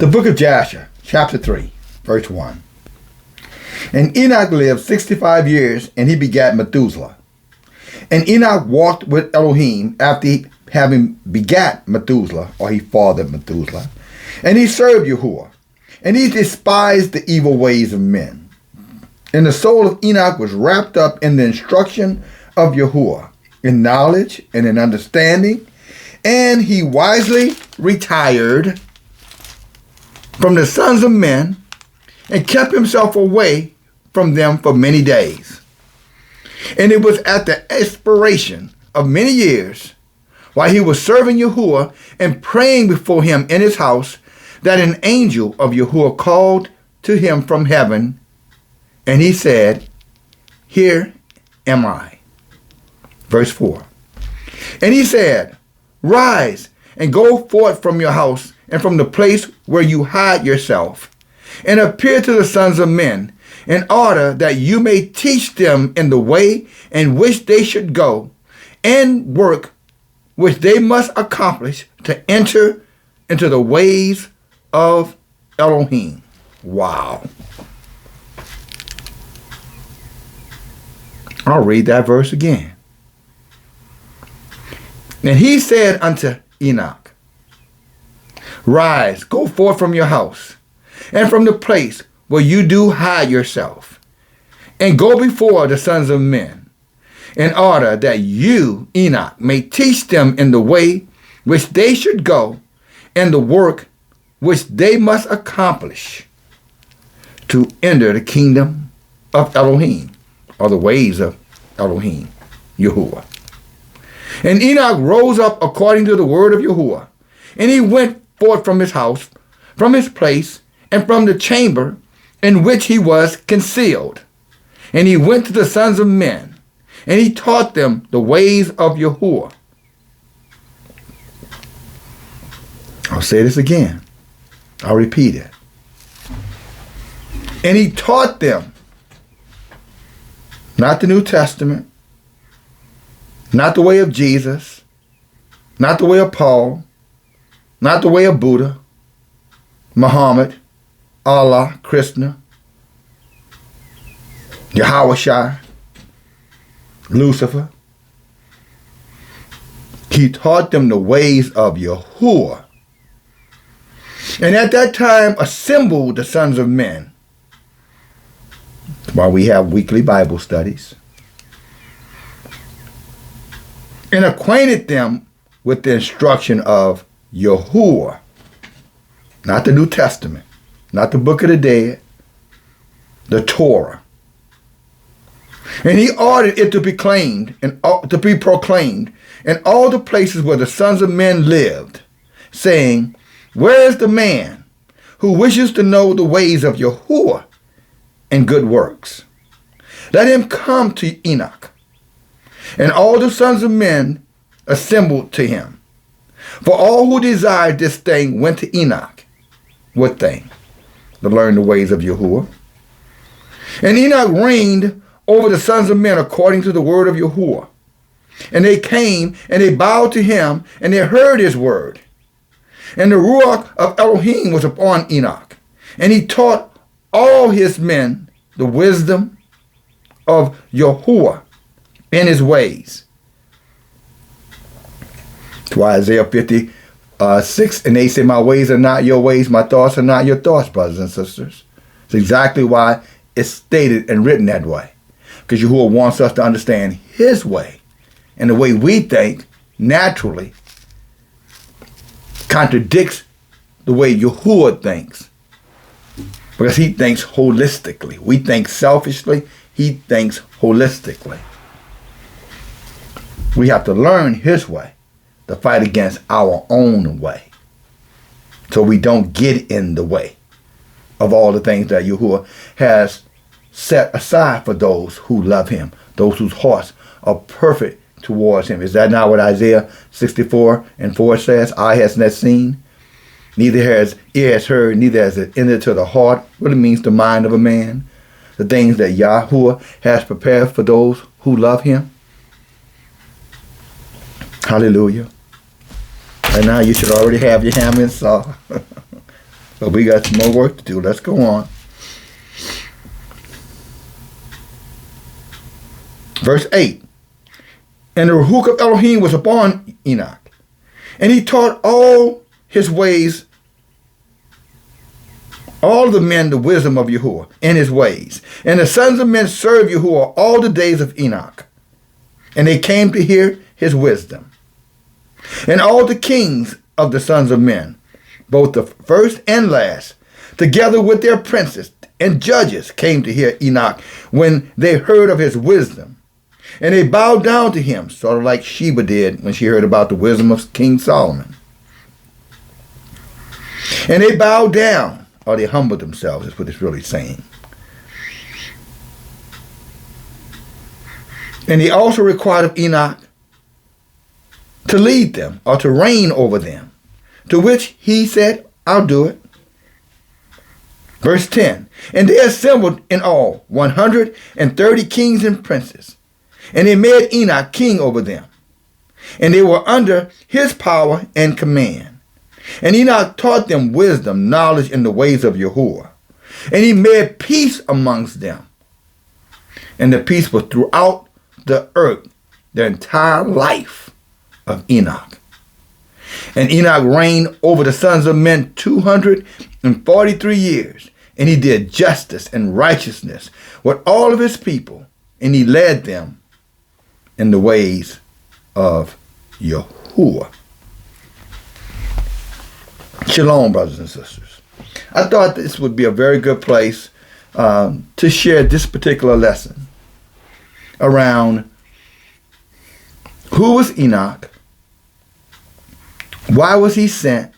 The book of Jasher, chapter 3, verse 1. And Enoch lived 65 years, and he begat Methuselah. And Enoch walked with Elohim after having begat Methuselah, or he fathered Methuselah. And he served Yahuah, and he despised the evil ways of men. And the soul of Enoch was wrapped up in the instruction of Yahuah, in knowledge and in understanding, and he wisely retired from the sons of men and kept himself away from them for many days. And it was at the expiration of many years, while he was serving Yahuah and praying before him in his house, that an angel of Yahuah called to him from heaven, and he said, Here am I. Verse 4. And he said, Rise and go forth from your house and from the place where you hide yourself, and appear to the sons of men, in order that you may teach them in the way in which they should go, and work which they must accomplish to enter into the ways of Elohim. Wow. I'll read that verse again. And he said unto Enoch, Rise, go forth from your house, and from the place where you do hide yourself, and go before the sons of men, in order that you, Enoch, may teach them in the way which they should go, and the work which they must accomplish, to enter the kingdom of Elohim, or the ways of Elohim, Yahuah. And Enoch rose up according to the word of Yahuah, and he went forth from his house, from his place, and from the chamber in which he was concealed. And he went to the sons of men, and he taught them the ways of Yahuah. I'll say this again. I'll repeat it. And he taught them, not the New Testament, not the way of Jesus, not the way of Paul, not the way of Buddha, Muhammad, Allah, Krishna, Yahuah, Lucifer. He taught them the ways of Yahuah. And at that time assembled the sons of men. That's why we have weekly Bible studies. And acquainted them with the instruction of Yahuah. Not the New Testament, not the Book of the Dead, the Torah. And he ordered it to be proclaimed in all the places where the sons of men lived, saying, Where is the man who wishes to know the ways of Yahuah and good works? Let him come to Enoch. And all the sons of men assembled to him. For all who desired this thing went to Enoch. What thing? To learn the ways of Yahuah. And Enoch reigned over the sons of men according to the word of Yahuah. And they came and they bowed to him and they heard his word. And the Ruach of Elohim was upon Enoch. And he taught all his men the wisdom of Yahuah in his ways. To Isaiah 56, and they say, My ways are not your ways, my thoughts are not your thoughts, brothers and sisters. It's exactly why it's stated and written that way. Because Yahuah wants us to understand his way. And the way we think, naturally, contradicts the way Yahuah thinks. Because he thinks holistically. We think selfishly, he thinks holistically. We have to learn his way to fight against our own way, so we don't get in the way of all the things that Yahuah has set aside for those who love him, those whose hearts are perfect towards him. Is that not what Isaiah 64:4 says? Eye has not seen, neither has ear has heard, neither has it entered to the heart. What it means, the mind of a man, the things that Yahuah has prepared for those who love him. Hallelujah. And now you should already have your hammer and saw. But we got some more work to do. Let's go on. Verse 8. And the Ruach of Elohim was upon Enoch, and he taught all his ways, all the men the wisdom of Yahuah and his ways. And the sons of men served Yahuah all the days of Enoch, and they came to hear his wisdom. And all the kings of the sons of men, both the first and last, together with their princes and judges, came to hear Enoch when they heard of his wisdom. And they bowed down to him, sort of like Sheba did when she heard about the wisdom of King Solomon. And they bowed down, or they humbled themselves, is what it's really saying. And he also required of Enoch to lead them, or to reign over them, to which he said, I'll do it. Verse 10. And they assembled in all 130 kings and princes, and they made Enoch king over them. And they were under his power and command. And Enoch taught them wisdom, knowledge, and the ways of Yahuah. And he made peace amongst them. And the peace was throughout the earth, the entire life of Enoch. And Enoch reigned over the sons of men 243 years. And he did justice and righteousness with all of his people. And he led them in the ways of Yahuah. Shalom, brothers and sisters. I thought this would be a very good place to share this particular lesson around who was Enoch, why was he sent,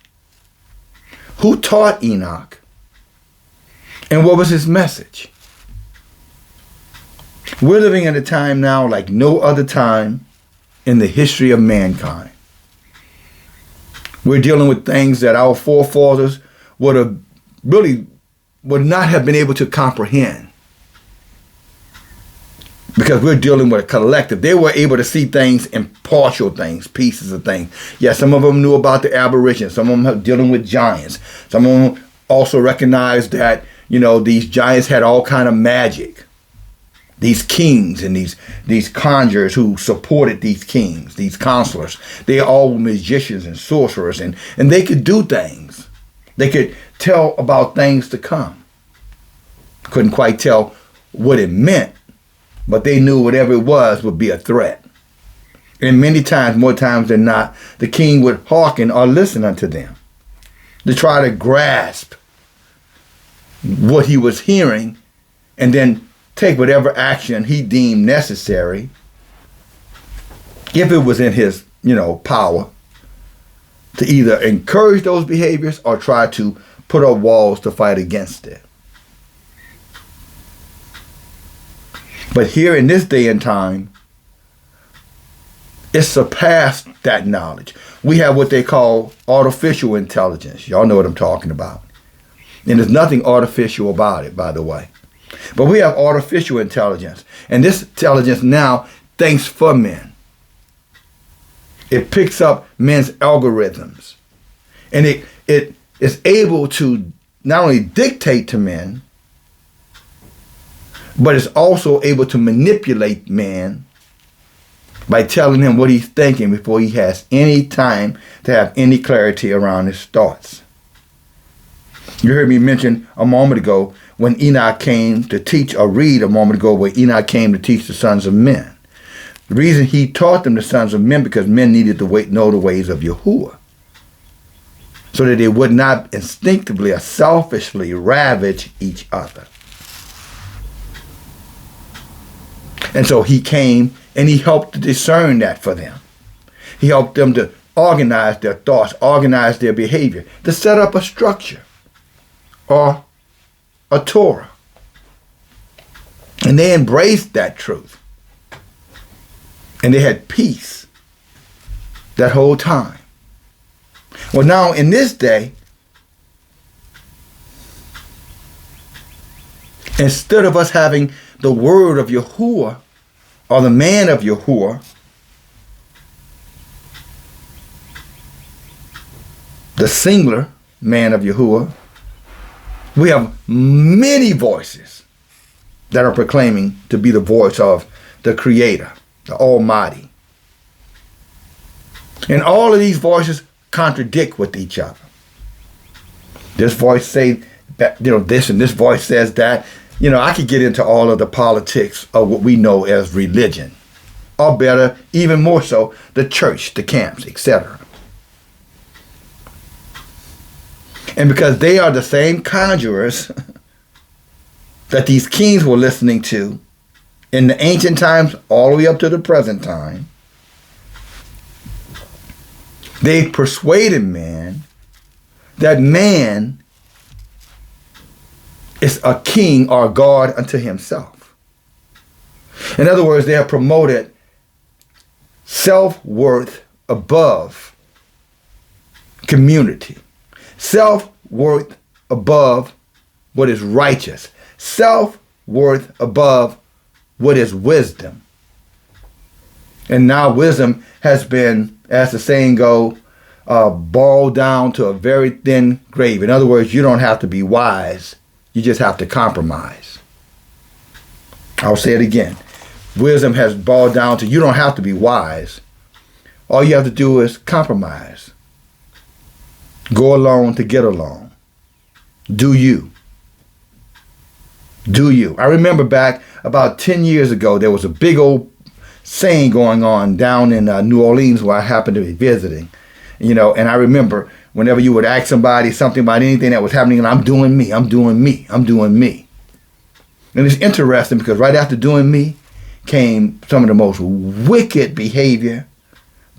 who taught Enoch, and what was his message. We're living in a time now like no other time in the history of mankind. We're dealing with things that our forefathers would not have been able to comprehend, because we're dealing with a collective. They were able to see things in partial things, pieces of things. Yeah, some of them knew about the aborigines. Some of them are dealing with giants. Some of them also recognized that, these giants had all kind of magic. These kings and these conjurers who supported these kings, these counselors, they all were magicians and sorcerers, and they could do things. They could tell about things to come. Couldn't quite tell what it meant, but they knew whatever it was would be a threat. And many times, more times than not, the king would hearken or listen unto them to try to grasp what he was hearing, and then take whatever action he deemed necessary, if it was in his, power, to either encourage those behaviors or try to put up walls to fight against it. But here in this day and time, it surpassed that knowledge. We have what they call artificial intelligence. Y'all know what I'm talking about. And there's nothing artificial about it, by the way. But we have artificial intelligence. And this intelligence now thinks for men. It picks up men's algorithms. And it is able to not only dictate to men, but it's also able to manipulate man by telling him what he's thinking before he has any time to have any clarity around his thoughts. You heard me mention a moment ago when Enoch came to teach, or read a moment ago where Enoch came to teach the sons of men. The reason he taught them the sons of men, because men needed to know the ways of Yahuah, so that they would not instinctively or selfishly ravage each other. And so he came and he helped to discern that for them. He helped them to organize their thoughts, organize their behavior, to set up a structure or a Torah. And they embraced that truth. And they had peace that whole time. Well, now in this day, instead of us having the word of Yahuah, or the man of Yahuah, the singular man of Yahuah, We have many voices that are proclaiming to be the voice of the Creator, the Almighty. And all of these voices contradict with each other. This voice say that, this, and this voice says that. I could get into all of the politics of what we know as religion. Or better, even more so, the church, the camps, etc. And because they are the same conjurers that these kings were listening to in the ancient times all the way up to the present time, they persuaded man that man is a king or a god unto himself. In other words, they have promoted self-worth above community. Self-worth above what is righteous. Self-worth above what is wisdom. And now wisdom has been, as the saying goes, boiled down to a very thin grave. In other words, you don't have to be wise. You just have to compromise. I'll say it again. Wisdom has boiled down to you don't have to be wise. All you have to do is compromise. Go along to get along. Do you. Do you. I remember back about 10 years ago, there was a big old saying going on down in New Orleans where I happened to be visiting. And I remember whenever you would ask somebody something about anything that was happening, and I'm doing me, I'm doing me, I'm doing me. And it's interesting because right after doing me came some of the most wicked behavior,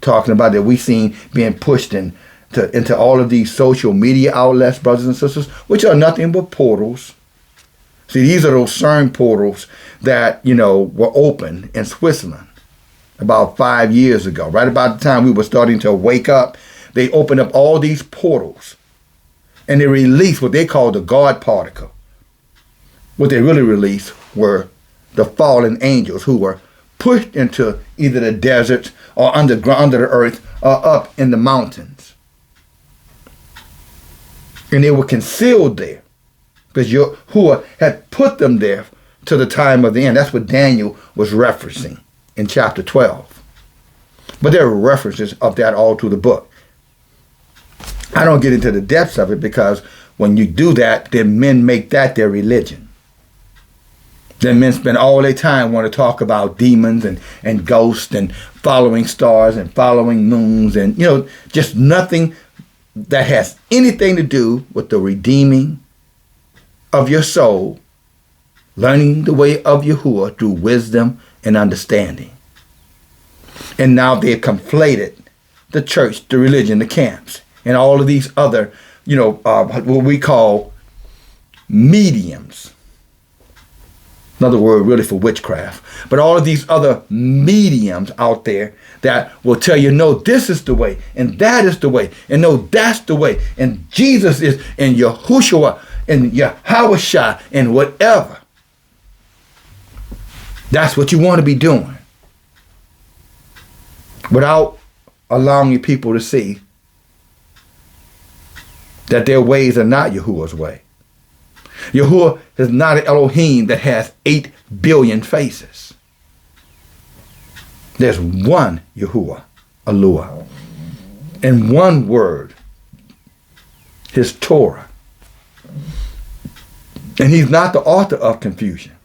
talking about that we've seen being pushed into all of these social media outlets, brothers and sisters, which are nothing but portals. See, these are those CERN portals that, were open in Switzerland about 5 years ago. Right about the time we were starting to wake up, they opened up all these portals and they released what they call the God particle. What they really released were the fallen angels who were pushed into either the deserts or underground, under the earth, or up in the mountains. And they were concealed there because Yahuah had put them there to the time of the end. That's what Daniel was referencing in chapter 12. But there are references of that all through the book. I don't get into the depths of it because when you do that, then men make that their religion. Then men spend all their time want to talk about demons and ghosts and following stars and following moons and, just nothing that has anything to do with the redeeming of your soul, learning the way of Yahuah through wisdom and understanding. And now they've conflated the church, the religion, the camps, and all of these other, what we call mediums. Another word really for witchcraft. But all of these other mediums out there that will tell you, no, this is the way, and that is the way, and no, that's the way, and Jesus is, and Yahushua, and Yahweh, and whatever. That's what you want to be doing. Without allowing your people to see that their ways are not Yahuwah's way. Yahuah is not an Elohim that has 8 billion faces. There's one Yahuah, Eluah, and one word, his Torah. And he's not the author of confusion.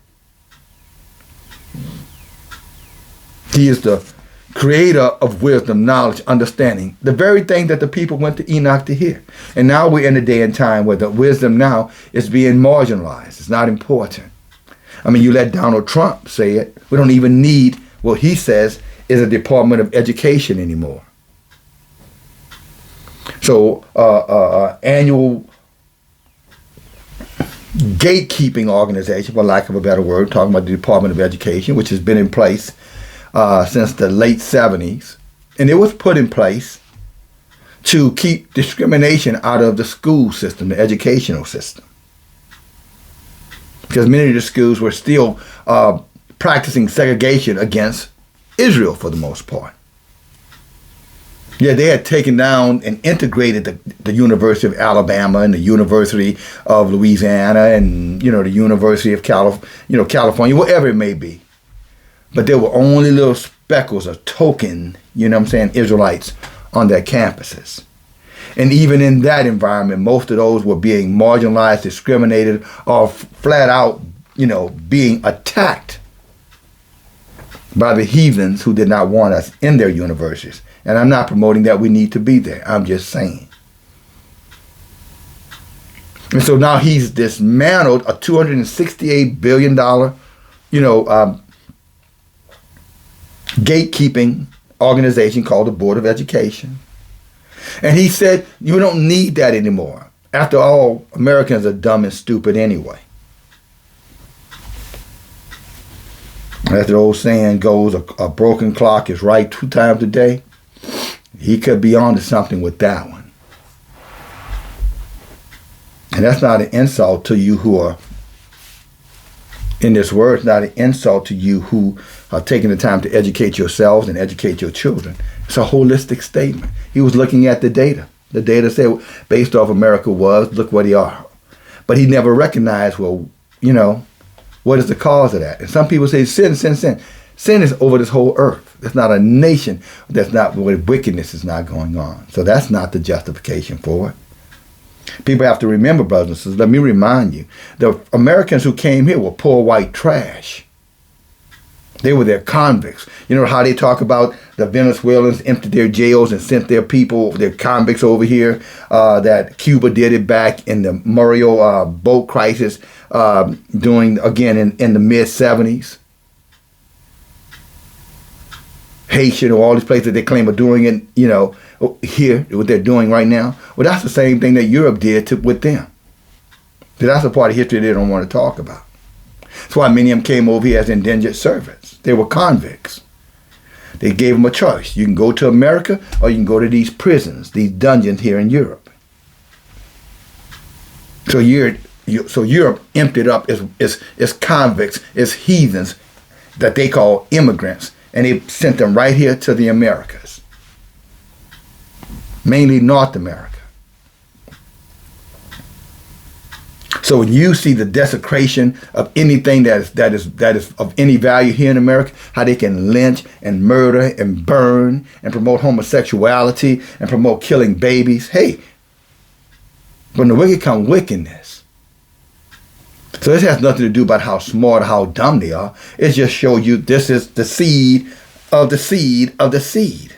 He is the creator of wisdom, knowledge, understanding. The very thing that the people went to Enoch to hear. And now we're in a day and time where the wisdom now is being marginalized. It's not important. I mean, you let Donald Trump say it. We don't even need what he says is a Department of Education anymore. So annual gatekeeping organization, for lack of a better word, talking about the Department of Education, which has been in place since the late 70s. And it was put in place to keep discrimination out of the school system, the educational system. Because many of the schools were still practicing segregation against Israel for the most part. Yeah, they had taken down and integrated the University of Alabama and the University of Louisiana and, the University of California, whatever it may be. But there were only little speckles of token, Israelites on their campuses. And even in that environment, most of those were being marginalized, discriminated, or flat out, being attacked by the heathens who did not want us in their universities. And I'm not promoting that we need to be there. I'm just saying. And so now he's dismantled a $268 billion, gatekeeping organization called the Board of Education. And he said, you don't need that anymore. After all, Americans are dumb and stupid anyway. As the old saying goes, a broken clock is right 2 times a day. He could be on to something with that one. And that's not an insult to you who are in this word. It's not an insult to you who are taking the time to educate yourselves and educate your children. It's a holistic statement. He was looking at the data. The data said, based off America was, look what they are. But he never recognized, well, what is the cause of that? And some people say sin, sin, sin. Sin is over this whole earth. There's not a nation that's not where wickedness is not going on. So that's not the justification for it. People have to remember, brothers and sisters, let me remind you, the Americans who came here were poor white trash. They were their convicts. You know how they talk about the Venezuelans emptied their jails and sent their people, their convicts over here, that Cuba did it back in the Murillo boat crisis during, again, in the mid-70s. Haitian or all these places they claim are doing it, here, what they're doing right now. Well, that's the same thing that Europe did with them. So that's a part of history they don't want to talk about. That's why many of them came over here as indentured servants. They were convicts. They gave them a choice. You can go to America or you can go to these prisons, these dungeons here in Europe. So Europe emptied up its convicts, its heathens that they call immigrants. And they sent them right here to the Americas, mainly North America. So when you see the desecration of anything that is of any value here in America, how they can lynch and murder and burn and promote homosexuality and promote killing babies, hey, when the wicked come wickedness. So this has nothing to do about how smart or how dumb they are. It just shows you this is the seed of the seed of the seed.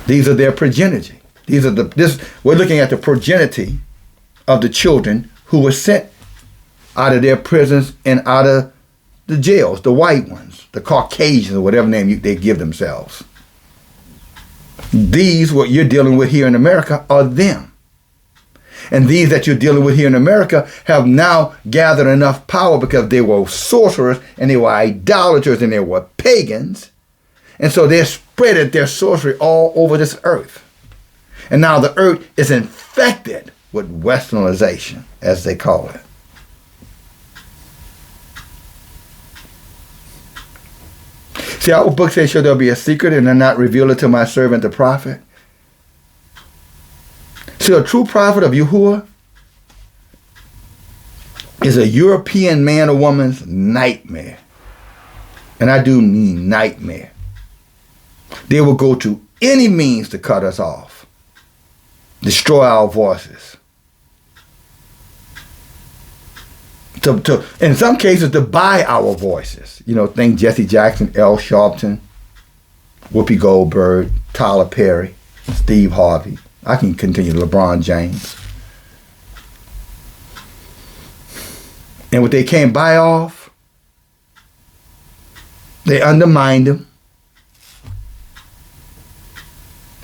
These are their progeny. We're looking at the progeny of the children who were sent out of their prisons and out of the jails, the white ones, the Caucasians, or whatever name they give themselves. These, what you're dealing with here in America, are them. And these that you're dealing with here in America have now gathered enough power because they were sorcerers and they were idolaters and they were pagans. And so they spreaded their sorcery all over this earth. And now the earth is infected with westernization, as they call it. See, our book says, shall there be a secret and I not reveal it to my servant the prophet? See, a true prophet of Yahuah is a European man or woman's nightmare. And I do mean nightmare. They will go to any means to cut us off, destroy our voices. In some cases, to buy our voices. Think Jesse Jackson, Al Sharpton, Whoopi Goldberg, Tyler Perry, Steve Harvey. I can continue, LeBron James. And what they can't buy off, they undermine them.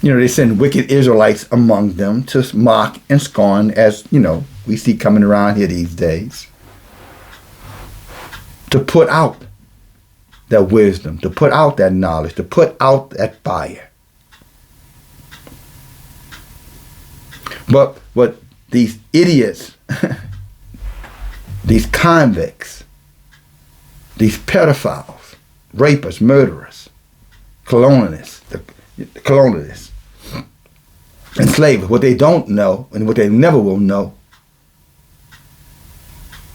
They send wicked Israelites among them to mock and scorn, as, we see coming around here these days. To put out that wisdom, to put out that knowledge, to put out that fire. But what these idiots, these convicts, these pedophiles, rapists, murderers, colonialists, colonialists, enslavers. What they don't know, and what they never will know,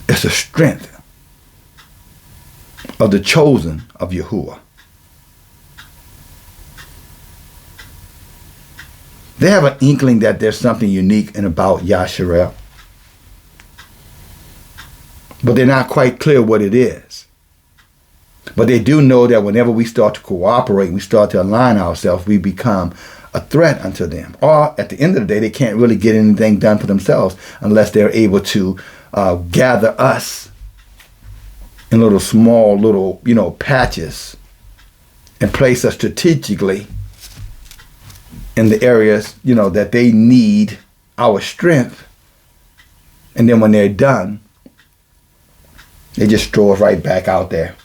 is the strength of the chosen of Yahuah. They have an inkling that there's something unique and about Yasharel, but they're not quite clear what it is. But they do know that whenever we start to cooperate, we start to align ourselves, we become a threat unto them. Or at the end of the day, they can't really get anything done for themselves unless they're able to gather us in small patches and place us strategically in the areas, that they need our strength. And then when they're done, they just throw us right back out there.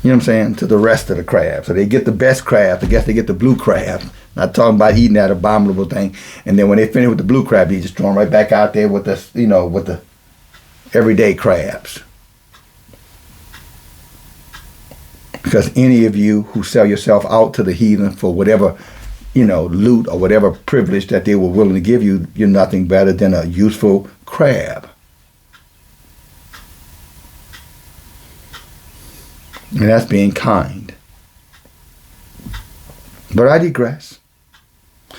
You know what I'm saying? To the rest of the crabs. So they get the best crab. I guess they get the blue crab. Not talking about eating that abominable thing. And then when they finish with the blue crab, they just throw them right back out there with with the everyday crabs. Because any of you who sell yourself out to the heathen for whatever, loot or whatever privilege that they were willing to give you, you're nothing better than a useful crab. And that's being kind. But I digress.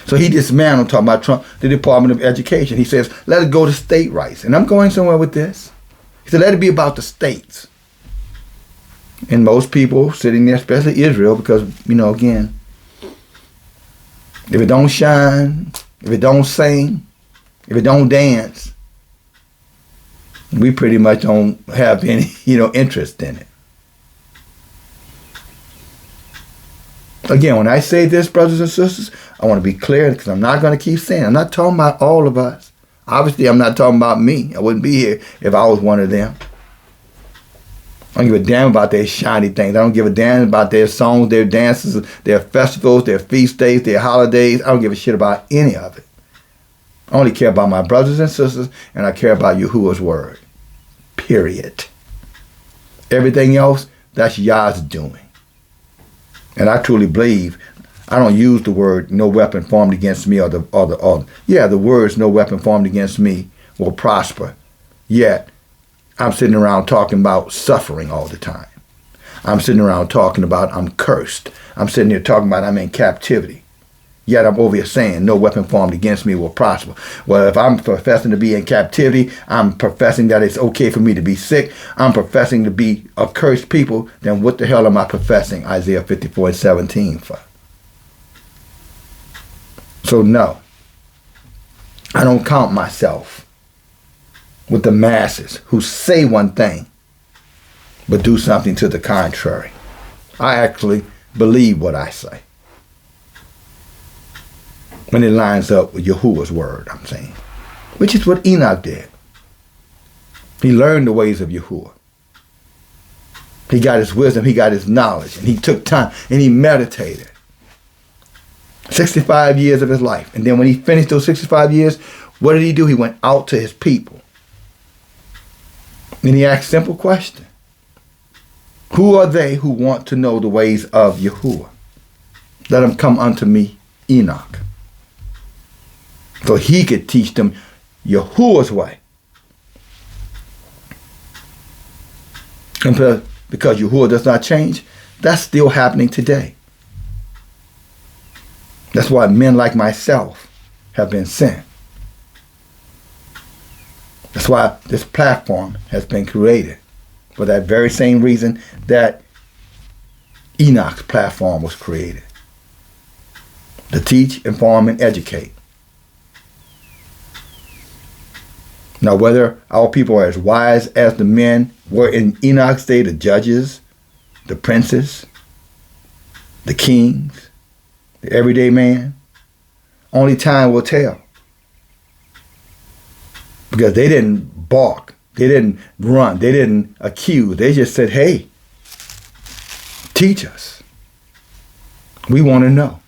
So he dismantled, talking about Trump, the Department of Education. He says, let it go to state rights. And I'm going somewhere with this. He said, let it be about the states. And most people sitting there, especially Israel, because, again, if it don't shine, if it don't sing, if it don't dance, we pretty much don't have any, interest in it. Again, when I say this, brothers and sisters, I want to be clear because I'm not going to keep saying it. I'm not talking about all of us. Obviously, I'm not talking about me. I wouldn't be here if I was one of them. I don't give a damn about their shiny things. I don't give a damn about their songs, their dances, their festivals, their feast days, their holidays. I don't give a shit about any of it. I only care about my brothers and sisters, and I care about Yahuwah's word. Period. Everything else, that's Yah's doing. And I truly believe, I don't use the word no weapon formed against me or the words no weapon formed against me will prosper. Yet, I'm sitting around talking about suffering all the time. I'm sitting around talking about I'm cursed. I'm sitting here talking about I'm in captivity. Yet I'm over here saying no weapon formed against me will prosper. Well, if I'm professing to be in captivity, I'm professing that it's okay for me to be sick, I'm professing to be a cursed people, then what the hell am I professing Isaiah 54:17 for? So no, I don't count myself with the masses who say one thing but do something to the contrary. I actually believe what I say when it lines up with Yahuwah's word, I'm saying. Which is what Enoch did. He learned the ways of Yahuwah. He got his wisdom, he got his knowledge, and he took time, and he meditated. 65 years of his life. And then when he finished those 65 years, what did he do? He went out to his people. And he asked a simple question. Who are they who want to know the ways of Yahuwah? Let them come unto me, Enoch. So he could teach them Yahuwah's way. And because Yahuwah does not change, that's still happening today. That's why men like myself have been sent. That's why this platform has been created. For that very same reason that Enoch's platform was created. To teach, inform, and educate. Now, whether our people are as wise as the men were in Enoch's day, the judges, the princes, the kings, the everyday man, only time will tell. Because they didn't balk, they didn't run, they didn't accuse. They just said, hey, teach us. We want to know.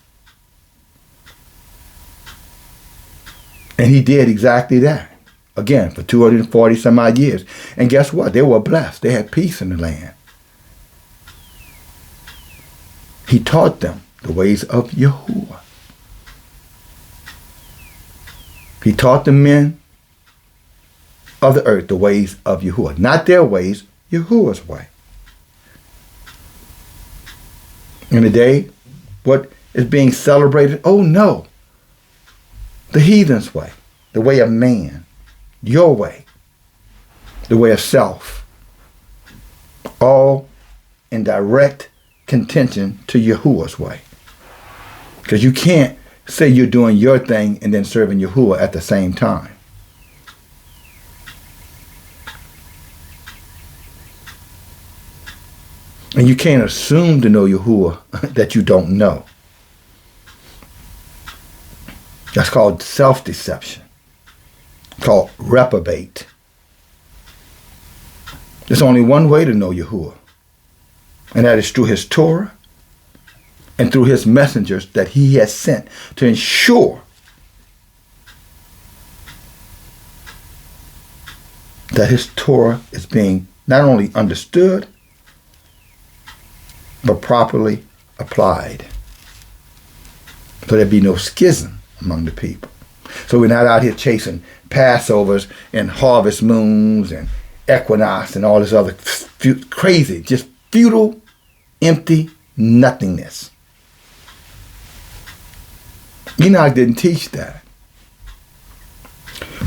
And he did exactly that. Again, for 240 some odd years. And guess what? They were blessed. They had peace in the land. He taught them the ways of Yahuah. He taught the men of the earth the ways of Yahuah. Not their ways, Yahuah's way. In the day, what is being celebrated? Oh no. The heathen's way. The way of man. Your way. The way of self. All in direct contention to Yahuah's way. Because you can't say you're doing your thing and then serving Yahuah at the same time. And you can't assume to know Yahuah that you don't know. That's called self-deception. Called reprobate. There's only one way to know Yahuah. And that is through his Torah and through his messengers that he has sent to ensure that his Torah is being not only understood, but properly applied. So there be no schism among the people. So we're not out here chasing Passovers and harvest moons and equinox and all this other crazy, just futile, empty nothingness. Enoch didn't teach that.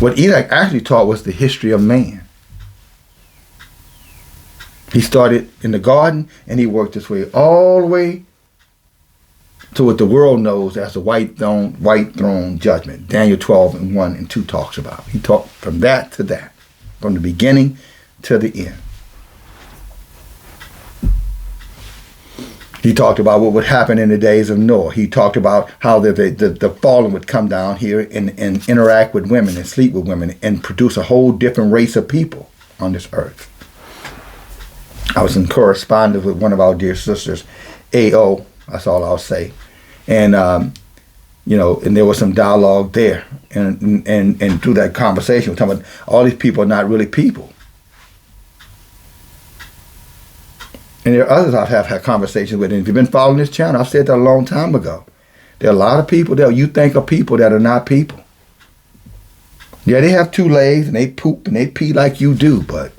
What Enoch actually taught was the history of man. He started in the garden and he worked his way all the way to what the world knows as the white throne judgment. Daniel 12 and 1 and 2 talks about. He taught from that to that, from the beginning to the end. He talked about what would happen in the days of Noah. He talked about how the fallen would come down here and interact with women and sleep with women and produce a whole different race of people on this earth. I was in correspondence with one of our dear sisters, A.O., that's all I'll say. And, and there was some dialogue there. And through that conversation, we're talking about all these people are not really people. And there are others I've had conversations with. And if you've been following this channel, I've said that a long time ago. There are a lot of people that you think are people that are not people. Yeah, they have two legs and they poop and they pee like you do, but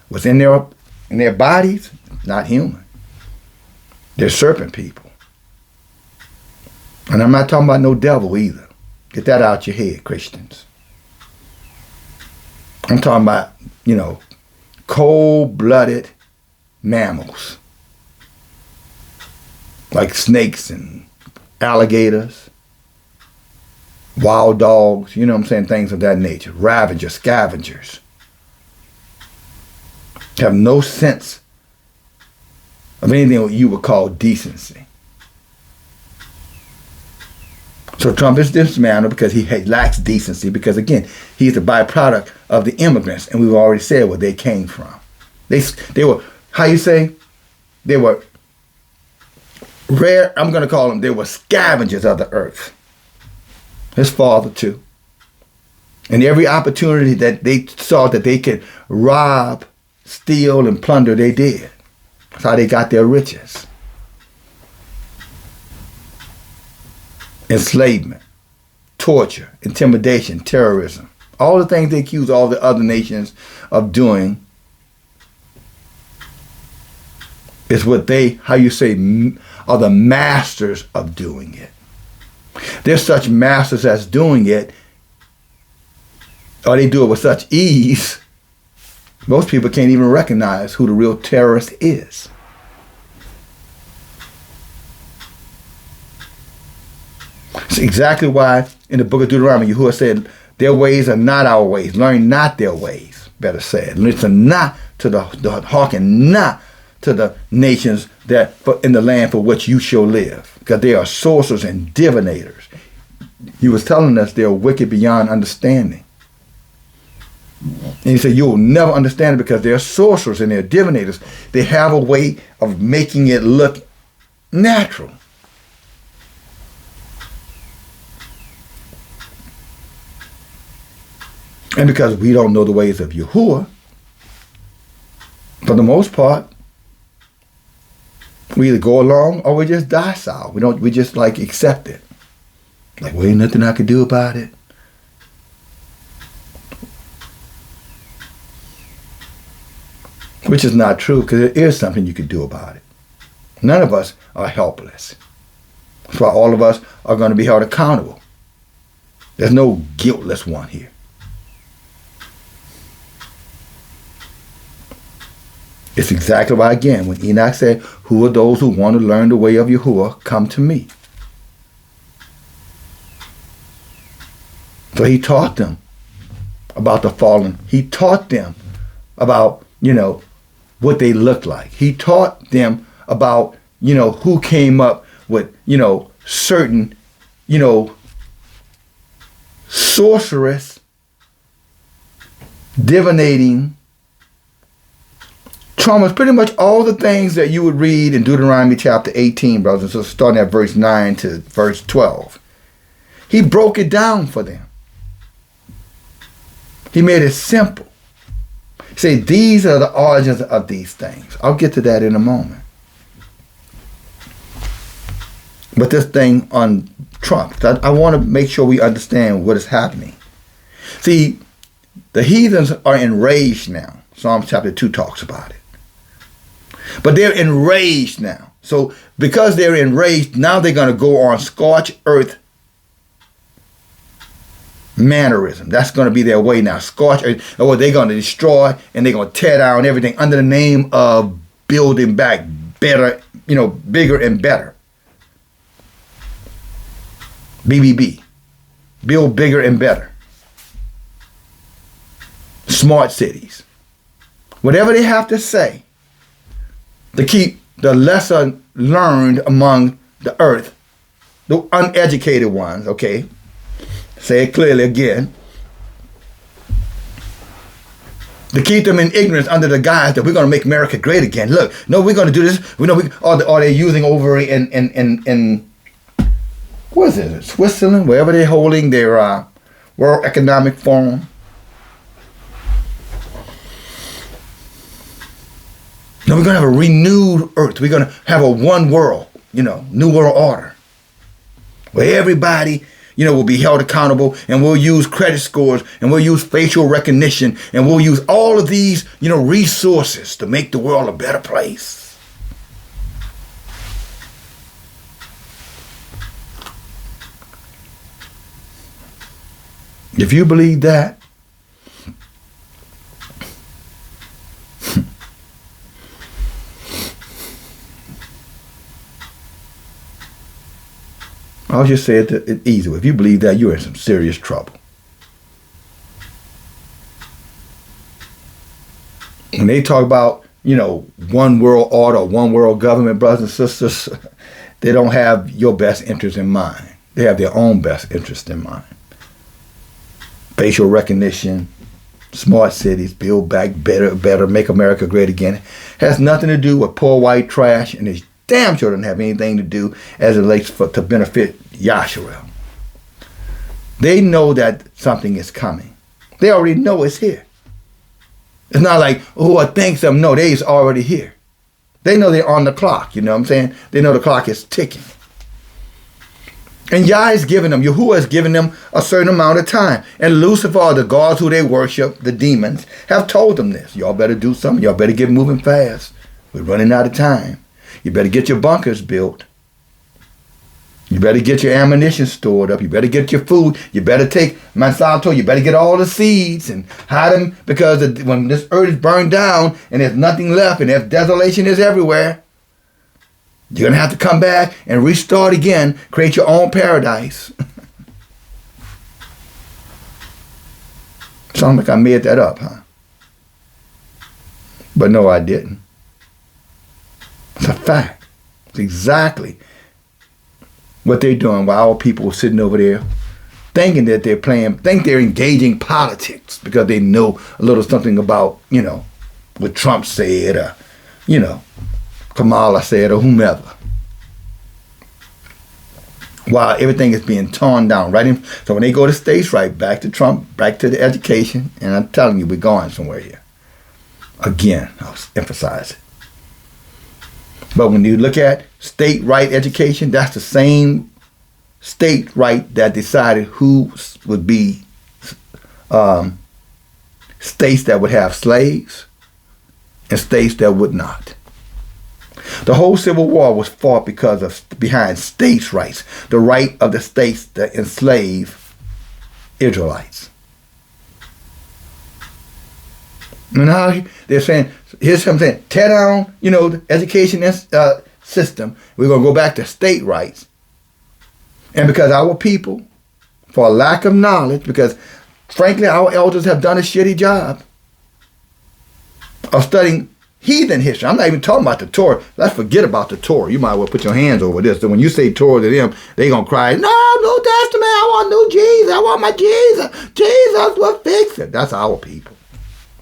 what's in their bodies, not human. They're serpent people. And I'm not talking about no devil either. Get that out your head, Christians. I'm talking about, cold-blooded mammals. Like snakes and alligators, wild dogs, things of that nature. Ravagers, scavengers. Have no sense of anything you would call decency. So Trump is dismantled because he lacks decency because, again, he's a byproduct of the immigrants, and we've already said where they came from. They were, they were rare, I'm going to call them, they were scavengers of the earth. His father, too. And every opportunity that they saw that they could rob, steal, and plunder, they did. That's how they got their riches. Enslavement, torture, intimidation, terrorism. All the things they accuse all the other nations of doing is what they, are the masters of doing it. They're such masters as doing it, or they do it with such ease, most people can't even recognize who the real terrorist is. It's exactly why in the book of Deuteronomy, Yahuah said, their ways are not our ways. Learn not their ways, better said. Listen not to the hearken not to the nations that in the land for which you shall live, because they are sorcerers and divinators. He was telling us they're wicked beyond understanding. And he said, you'll never understand it because they're sorcerers and they're divinators. They have a way of making it look natural. And because we don't know the ways of Yahuah, for the most part, We either go along or we just docile. We just like accept it. Like, well, ain't nothing I could do about it. Which is not true, because there is something you could do about it. None of us are helpless. That's why all of us are going to be held accountable. There's no guiltless one here. It's exactly why, again, when Enoch said, who are those who want to learn the way of Yahuah? Come to me. So he taught them about the fallen. He taught them about, what they looked like. He taught them about, who came up with, certain, sorcerous, divinating, traumas, pretty much all the things that you would read in Deuteronomy chapter 18, brothers and sisters, starting at verse 9 to verse 12. He broke it down for them. He made it simple. He said, these are the origins of these things. I'll get to that in a moment. But this thing on Trump, I want to make sure we understand what is happening. See, the heathens are enraged now. Psalms chapter 2 talks about it. But they're enraged now. So because they're enraged, now they're going to go on scorched earth mannerism. That's going to be their way now. Scorched earth, or they're going to destroy and they're going to tear down everything under the name of building back better, bigger and better. BBB. Build bigger and better. Smart cities. Whatever they have to say to keep the lesser learned among the earth, the uneducated ones, okay? Say it clearly again. To keep them in ignorance under the guise that we're going to make America great again. Look, no, we're going to do this. We know or they're using over in what is it? Switzerland, wherever they're holding their World Economic Forum. No, we're going to have a renewed earth. We're going to have a one world, new world order. Where everybody, will be held accountable, and we'll use credit scores, and we'll use facial recognition, and we'll use all of these, resources to make the world a better place. If you believe that, I'll just say it easy. If you believe that, you're in some serious trouble. When they talk about, one world order, one world government, brothers and sisters, they don't have your best interest in mind. They have their own best interest in mind. Facial recognition, smart cities, build back better, make America great again. Has nothing to do with poor white trash, and it's damn sure doesn't have anything to do as it relates to benefit Yahshua. They know that something is coming. They already know it's here. It's not like, I think something. No, they's already here. They know they're on the clock, you know what I'm saying? They know the clock is ticking. And Yah is giving them, Yahuah is giving them a certain amount of time. And Lucifer, the gods who they worship, the demons, have told them this. Y'all better do something. Y'all better get moving fast. We're running out of time. You better get your bunkers built. You better get your ammunition stored up. You better get your food. You better take Monsanto. You better get all the seeds and hide them, because when this earth is burned down and there's nothing left and there's desolation is everywhere, you're going to have to come back and restart again, create your own paradise. Sounds like I made that up, huh? But no, I didn't. It's a fact. It's exactly what they're doing while our people are sitting over there thinking that they're engaging politics because they know a little something about, what Trump said or, Kamala said or whomever. While everything is being torn down, right? So when they go to states, right, back to Trump, back to the education, and I'm telling you, we're going somewhere here. Again, I'll emphasize it. But when you look at state right education, that's the same state right that decided who would be states that would have slaves and states that would not. The whole Civil War was fought behind states' rights, the right of the states to enslave Israelites. And now they're saying, here's something saying, tear down, the education system. We're going to go back to state rights. And because our people, for a lack of knowledge, because frankly our elders have done a shitty job of studying heathen history. I'm not even talking about the Torah. Let's forget about the Torah. You might as well put your hands over this. So when you say Torah to them, they're going to cry, no, New Testament, I want new Jesus. I want my Jesus. Jesus will fix it. That's our people.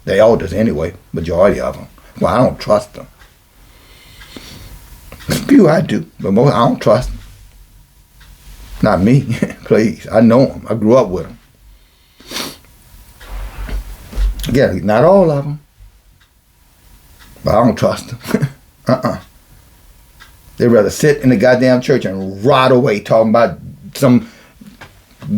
The elders anyway, majority of them. Well, I don't trust them. A few I do, but most I don't trust them. Not me, please. I know them. I grew up with them. Again, not all of them. But I don't trust them. They'd rather sit in the goddamn church and rot away talking about some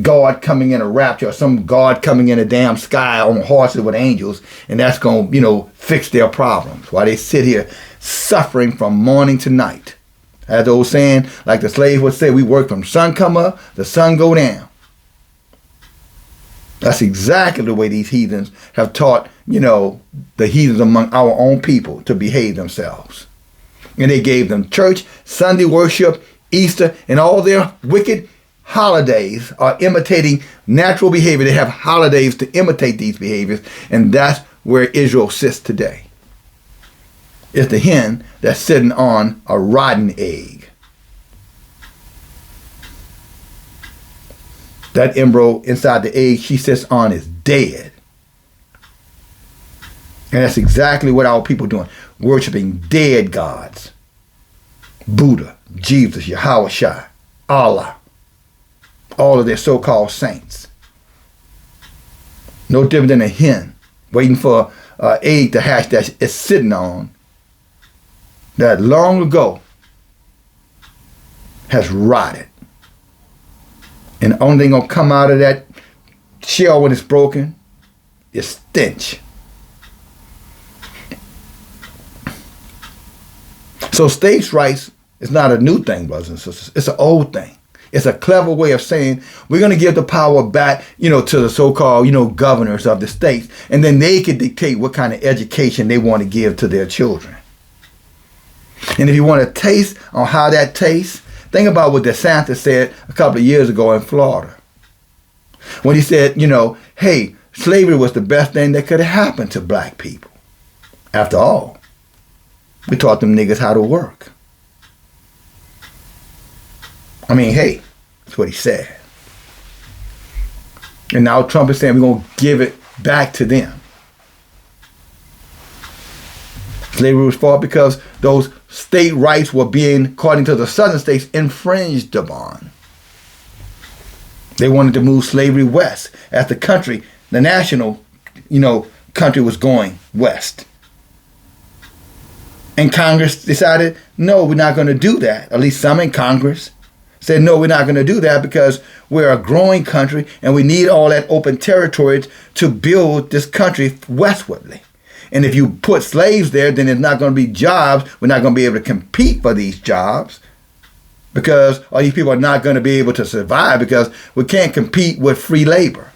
God coming in a rapture or some God coming in a damn sky on horses with angels, and that's going to, fix their problems while they sit here suffering from morning to night. As the old saying, like the slave would say, we work from sun come up, the sun go down. That's exactly the way these heathens have taught, the heathens among our own people to behave themselves. And they gave them church, Sunday worship, Easter, and all their wicked holidays are imitating natural behavior. They have holidays to imitate these behaviors, and that's where Israel sits today. It's the hen that's sitting on a rotten egg. That embryo inside the egg she sits on is dead. And that's exactly what our people are doing. Worshipping dead gods. Buddha, Jesus, Yahuah, Allah. All of their so-called saints. No different than a hen waiting for an egg to hatch that it's sitting on that long ago has rotted. And the only thing going to come out of that shell when it's broken is stench. So states' rights is not a new thing, brothers and sisters. It's an old thing. It's a clever way of saying we're going to give the power back, to the so-called, governors of the states. And then they can dictate what kind of education they want to give to their children. And if you want a taste on how that tastes, think about what DeSantis said a couple of years ago in Florida. When he said, hey, slavery was the best thing that could have happened to black people. After all, we taught them niggas how to work. I mean, hey, that's what he said. And now Trump is saying we're going to give it back to them. Slavery was fought because those state rights were being, according to the southern states, infringed upon. They wanted to move slavery west as the country, the national, country was going west. And Congress decided, no, we're not going to do that. At least some in Congress said, no, we're not going to do that because we're a growing country and we need all that open territory to build this country westwardly. And if you put slaves there, then there's not going to be jobs. We're not going to be able to compete for these jobs because all these people are not going to be able to survive because we can't compete with free labor.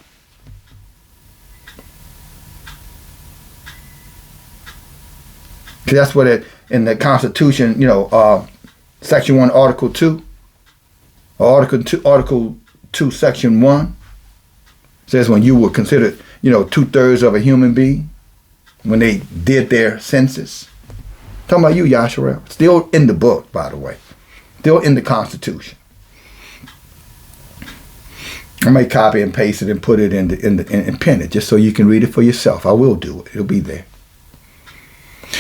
That's what it in the Constitution, Section 1, Article 2, or Article 2, Section 1 says when you were considered, 2/3 of a human being. When they did their census. Talking about you, Yahshua. Still in the book, by the way. Still in the Constitution. I may copy and paste it and put it and pen it just so you can read it for yourself. I will do it. It'll be there.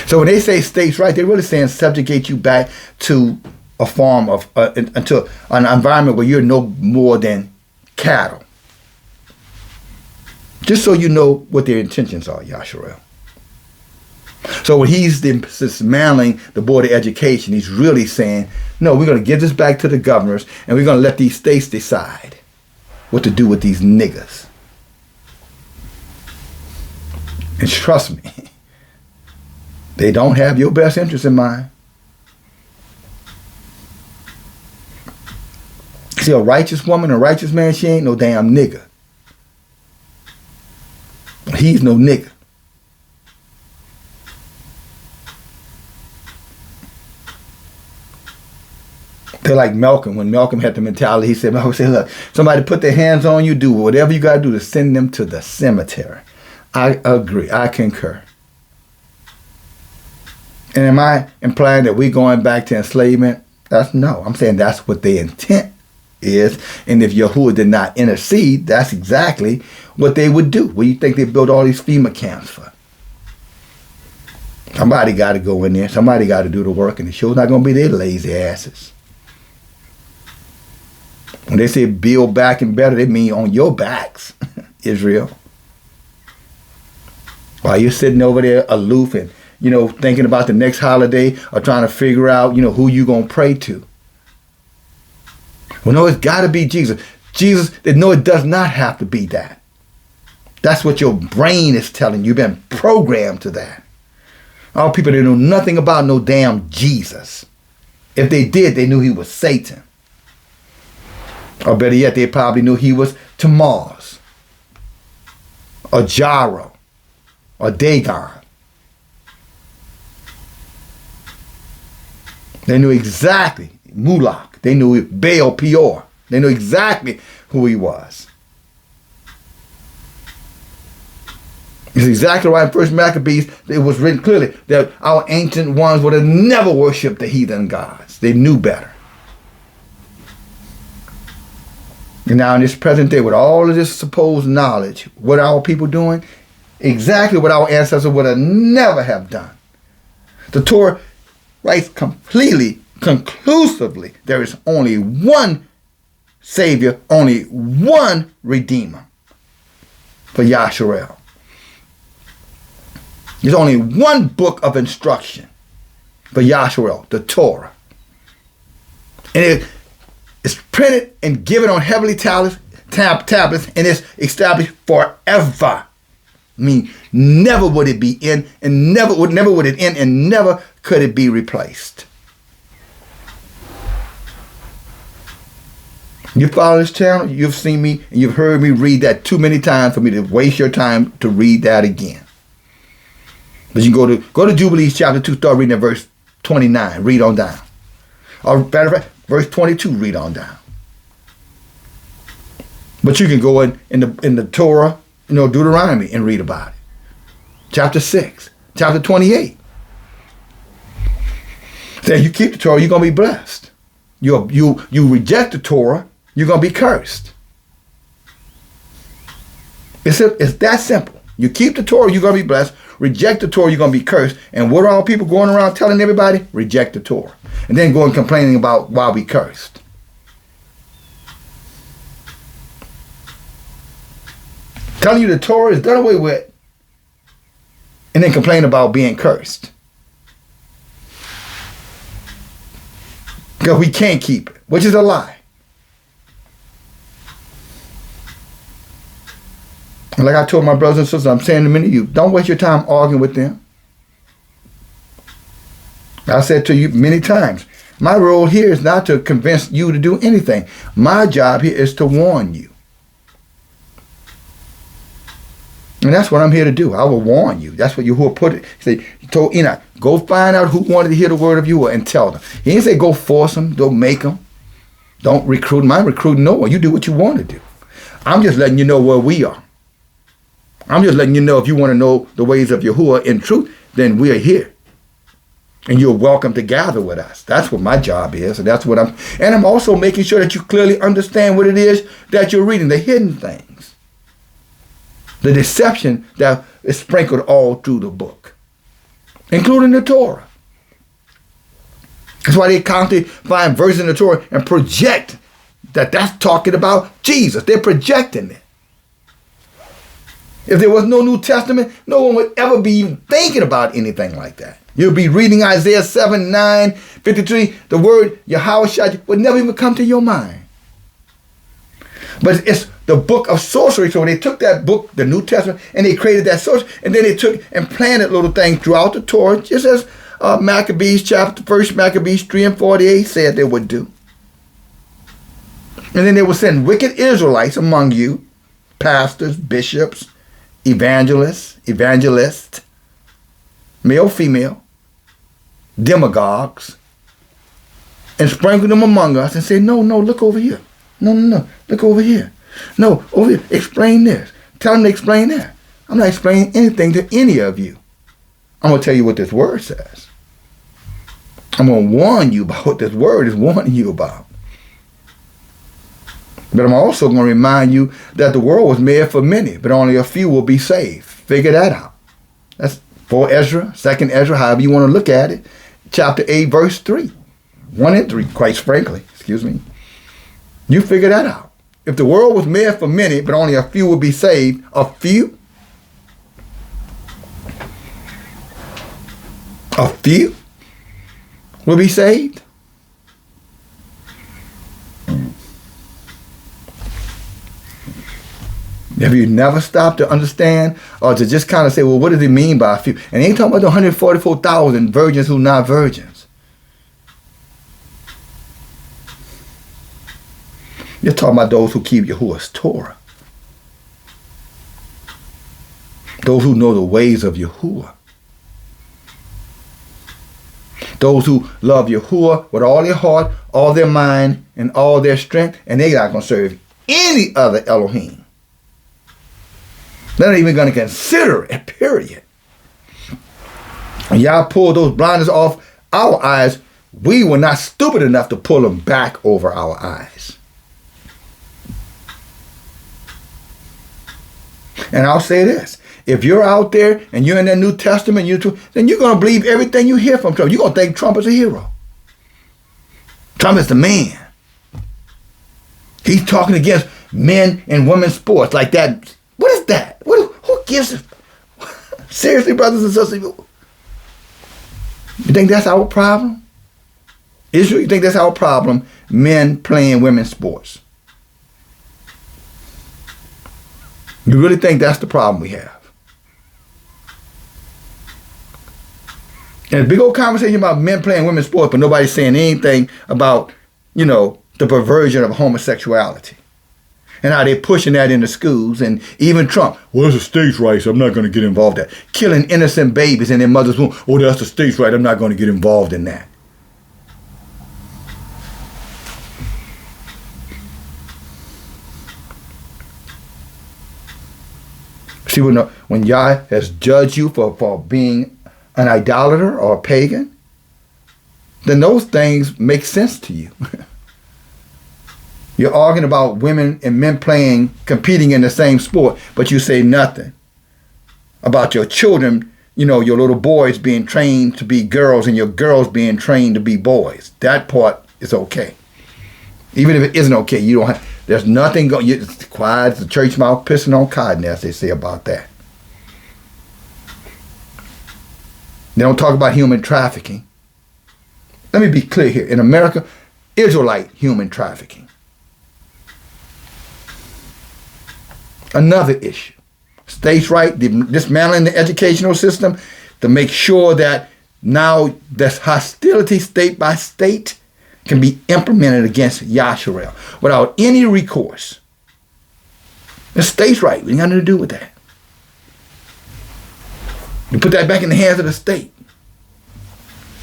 So when they say states' right, they're really saying subjugate you back to a form of, into an environment where you're no more than cattle. Just so you know what their intentions are, Yahshua. So when he's dismantling the Board of Education, he's really saying, no, we're going to give this back to the governors, and we're going to let these states decide what to do with these niggas. And trust me, they don't have your best interest in mind. See, a righteous woman, a righteous man, she ain't no damn nigga. He's no nigga. They're like Malcolm. When Malcolm had the mentality, he said, look, somebody put their hands on you, do whatever you got to do to send them to the cemetery. I agree. I concur. And am I implying that we're going back to enslavement? No. I'm saying that's what their intent is. And if Yahuah did not intercede, that's exactly what they would do. What do you think they built all these FEMA camps for? Somebody got to go in there. Somebody got to do the work. And the show's not going to be their lazy asses. When they say build back and better, they mean on your backs, Israel. While you're sitting over there aloof and, thinking about the next holiday or trying to figure out, who you going to pray to. Well, no, it's got to be Jesus. Jesus, no, it does not have to be that. That's what your brain is telling you. You've been programmed to that. All people that know nothing about no damn Jesus. If they did, they knew he was Satan. Or better yet, they probably knew he was Tammuz, or Jaro, or Dagon. They knew exactly, Moloch. They knew Baal Peor. They knew exactly who he was. It's exactly right in First Maccabees. It was written clearly that our ancient ones would have never worshipped the heathen gods. They knew better. And now in this present day, with all of this supposed knowledge, what are our people doing? Exactly what our ancestors would have never have done. The Torah writes completely, conclusively, there is only one Savior, only one Redeemer for Yasharel. There's only one book of instruction for Yasharel, the Torah. And it's printed and given on heavenly tablets, and it's established forever. I mean, never would it be in, and never would it end, and never could it be replaced. You follow this channel, you've seen me, and you've heard me read that too many times for me to waste your time to read that again. But you can go to Jubilees chapter 2, start reading at verse 29, read on down. Or matter of fact, verse 22, read on down. But you can go in the Torah, Deuteronomy, and read about it. Chapter 6, chapter 28. Say you keep the Torah, you're going to be blessed. You reject the Torah, you're going to be cursed. It's that simple. You keep the Torah, you're going to be blessed. Reject the Torah, you're going to be cursed. And what are all people going around telling everybody? Reject the Torah. And then going complaining about why we cursed. Telling you the Torah is done away with. And then complain about being cursed. Because we can't keep it, which is a lie. And like I told my brothers and sisters, I'm saying to many of you, don't waste your time arguing with them. I said to you many times, my role here is not to convince you to do anything. My job here is to warn you. And that's what I'm here to do. I will warn you. That's what Yahuah put it. He told Enoch, go find out who wanted to hear the word of Yahuah and tell them. He didn't say go force them, don't make them. Don't recruit them. I'm recruiting no one. You do what you want to do. I'm just letting you know where we are. I'm just letting you know if you want to know the ways of Yahuah in truth, then we are here. And you're welcome to gather with us. That's what my job is. And that's what I'm also making sure that you clearly understand what it is that you're reading, the hidden things. The deception that is sprinkled all through the book, including the Torah. That's why they constantly find verses in the Torah and project that that's talking about Jesus. They're projecting it. If there was no New Testament, no one would ever be even thinking about anything like that. You'll be reading Isaiah 7, 9, 53. The word Yahuah would never even come to your mind. But it's the book of sorcery. So they took that book, the New Testament, and they created that sorcery. And then they took and planted little things throughout the Torah, just as Maccabees chapter, 1 Maccabees 3 and 48 said they would do. And then they would send wicked Israelites among you, pastors, bishops, evangelists, male, female, demagogues, and sprinkle them among us and say, no, look over here. No, look over here. No, over here, explain this. Tell them to explain that. I'm not explaining anything to any of you. I'm going to tell you what this word says. I'm going to warn you about what this word is warning you about. But I'm also going to remind you that the world was made for many, but only a few will be saved. Figure that out. That's 4 Ezra, 2 Ezra, however you want to look at it. Chapter 8, verse 3. 1 and 3, quite frankly. Excuse me. You figure that out. If the world was made for many, but only a few will be saved, a few will be saved? Have you never stopped to understand or to just kind of say, well, what does it mean by a few? And they ain't talking about the 144,000 virgins who not virgins. You're talking about those who keep Yahuah's Torah. Those who know the ways of Yahuah. Those who love Yahuah with all their heart, all their mind, and all their strength, and they're not going to serve any other Elohim. They're not even going to consider it, period. When y'all pull those blinders off our eyes, we were not stupid enough to pull them back over our eyes. And I'll say this. If you're out there and you're in the New Testament, then you're going to believe everything you hear from Trump. You're going to think Trump is a hero. Trump is the man. He's talking against men and women's sports like that. What is that? Who gives it? Seriously, brothers and sisters? You think that's our problem? Israel, you think that's our problem? Men playing women's sports. You really think that's the problem we have? And a big old conversation about men playing women's sports, but nobody's saying anything about, the perversion of homosexuality. And how they're pushing that into schools. And even Trump, well, it's a states' rights, I'm not going to get involved in that. Killing innocent babies in their mother's womb. Oh, that's the states' right, I'm not going to get involved in that. See, when Yah has judged you for being an idolater or a pagan, then those things make sense to you. You're arguing about women and men competing in the same sport, but you say nothing about your children, your little boys being trained to be girls and your girls being trained to be boys. That part is okay. Even if it isn't okay, there's nothing going, it's quiet, the church mouth pissing on cotton, as they say about that. They don't talk about human trafficking. Let me be clear here. In America, Israelite human trafficking. Another issue. States' right, dismantling the educational system to make sure that now this hostility state by state can be implemented against Yasharel without any recourse. The states' right, we ain't got nothing to do with that. You put that back in the hands of the state.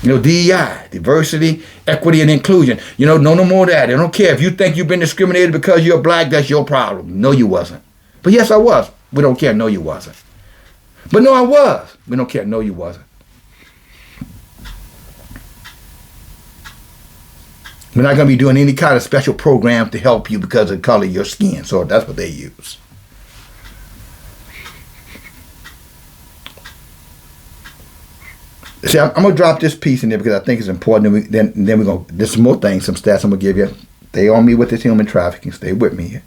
DEI, diversity, equity, and inclusion. No more of that. They don't care. If you think you've been discriminated because you're black, that's your problem. No, you wasn't. But yes, I was. We don't care. No, you wasn't. But no, I was. We don't care. No, you wasn't. We're not going to be doing any kind of special program to help you because of the color of your skin. So that's what they use. See, I'm going to drop this piece in there because I think it's important. Then we're going to, there's some more things, some stats I'm going to give you. Stay on me with this human trafficking. Stay with me here.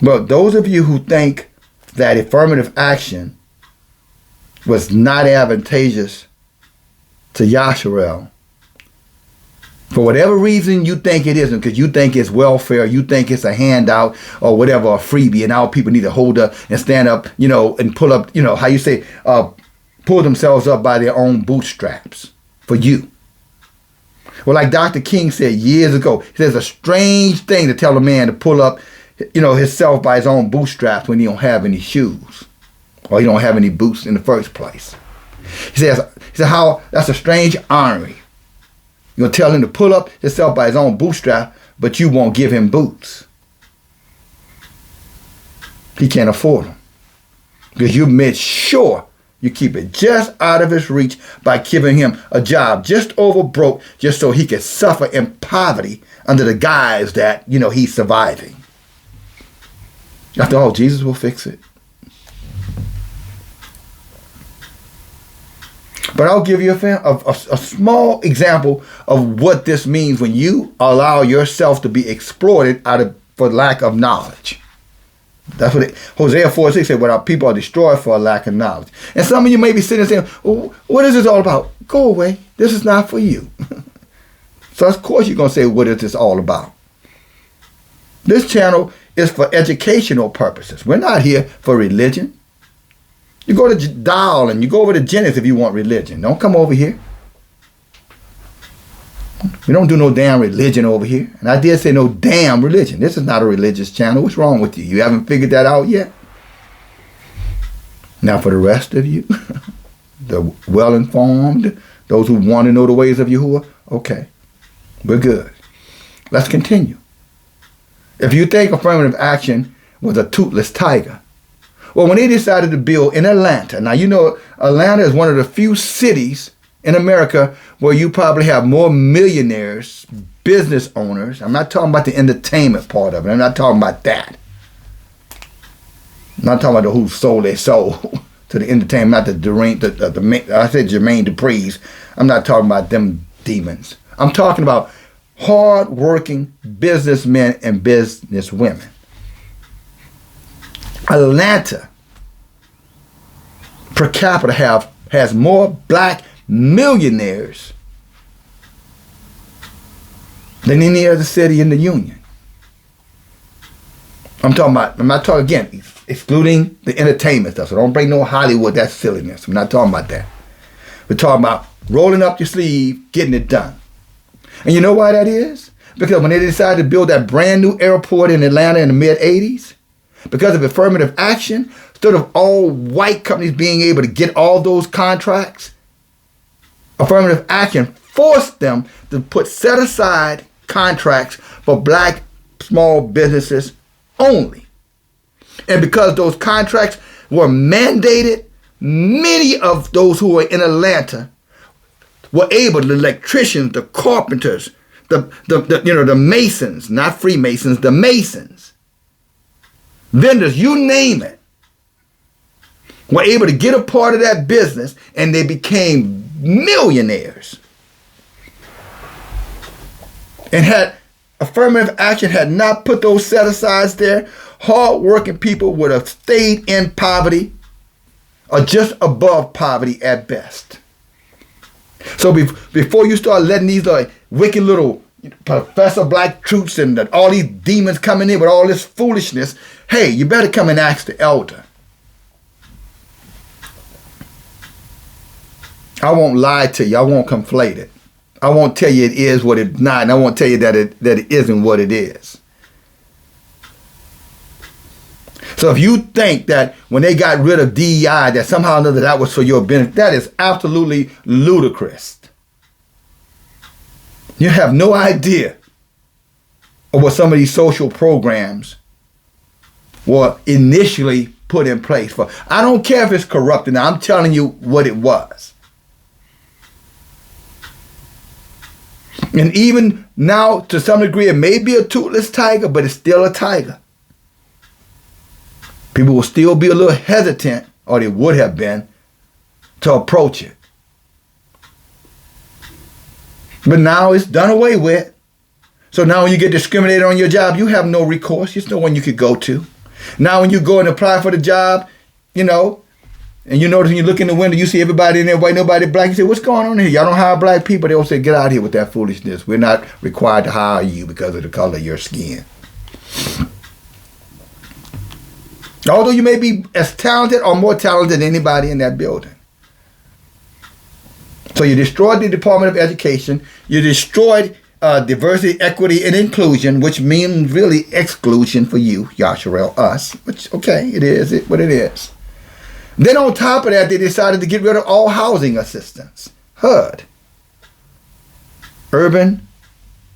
But those of you who think that affirmative action was not advantageous to Yasharel, for whatever reason you think it isn't, because you think it's welfare, you think it's a handout or whatever, a freebie, and now people need to hold up and stand up, and pull up, how you say, pull themselves up by their own bootstraps for you. Well, like Dr. King said years ago, he says a strange thing to tell a man to pull up, himself by his own bootstraps when he don't have any shoes or he don't have any boots in the first place. He said how that's a strange honoring. You're going to tell him to pull up himself by his own bootstrap, but you won't give him boots. He can't afford them. Because you made sure you keep it just out of his reach by giving him a job just over broke, just so he could suffer in poverty under the guise that, he's surviving. After all, Jesus will fix it. But I'll give you a small example of what this means when you allow yourself to be exploited for lack of knowledge. That's what Hosea 4:6 said, "Without people are destroyed for a lack of knowledge." And some of you may be sitting there saying, well, what is this all about? Go away. This is not for you. So of course you're going to say, what is this all about? This channel is for educational purposes. We're not here for religion. You go to Dial and you go over to Genesis if you want religion. Don't come over here. We don't do no damn religion over here. And I did say no damn religion. This is not a religious channel. What's wrong with you? You haven't figured that out yet? Now for the rest of you, the well-informed, those who want to know the ways of Yahuah, okay, we're good. Let's continue. If you think affirmative action was a toothless tiger, well, when they decided to build in Atlanta, now Atlanta is one of the few cities in America where you probably have more millionaires, business owners. I'm not talking about the entertainment part of it. I'm not talking about that. I'm not talking about who sold their soul to the entertainment, not I said Jermaine Dupri's. I'm not talking about them demons. I'm talking about hard-working businessmen and businesswomen. Atlanta, per capita, has more black millionaires than any other city in the Union. I'm not talking again, excluding the entertainment stuff. So don't bring no Hollywood, that's silliness. I'm not talking about that. We're talking about rolling up your sleeve, getting it done. And you know why that is? Because when they decided to build that brand new airport in Atlanta in the mid-'80s, because of affirmative action, instead of all white companies being able to get all those contracts, affirmative action forced them to put set-aside contracts for black small businesses only. And because those contracts were mandated, many of those who were in Atlanta were able, the electricians, the carpenters, the masons, not Freemasons, the masons, vendors, you name it, were able to get a part of that business, and they became millionaires. And had affirmative action had not put those set-asides there, hard-working people would have stayed in poverty or just above poverty at best. So before you start letting these wicked little Professor Black Truths and all these demons coming in with all this foolishness, hey, you better come and ask the elder. I won't lie to you. I won't conflate it. I won't tell you it is what it's not, and I won't tell you that it isn't what it is. So if you think that when they got rid of DEI, that somehow or another that was for your benefit, that is absolutely ludicrous. You have no idea of what some of these social programs were initially put in place for. I don't care if it's corrupted. Now I'm telling you what it was. And even now, to some degree, it may be a toothless tiger, but it's still a tiger. People will still be a little hesitant, or they would have been, to approach it. But now it's done away with. So now when you get discriminated on your job, you have no recourse. There's no one you could go to. Now when you go and apply for the job, you know, and you notice when you look in the window, you see everybody in there white, nobody black. You say, what's going on here? Y'all don't hire black people. They'll say, get out of here with that foolishness. We're not required to hire you because of the color of your skin. Although you may be as talented or more talented than anybody in that building. So you destroyed the Department of Education. You destroyed diversity, equity, and inclusion, which means really exclusion for you, Yasharel, us. Which, okay, it is what it is. Then on top of that, they decided to get rid of all housing assistance. HUD. Urban,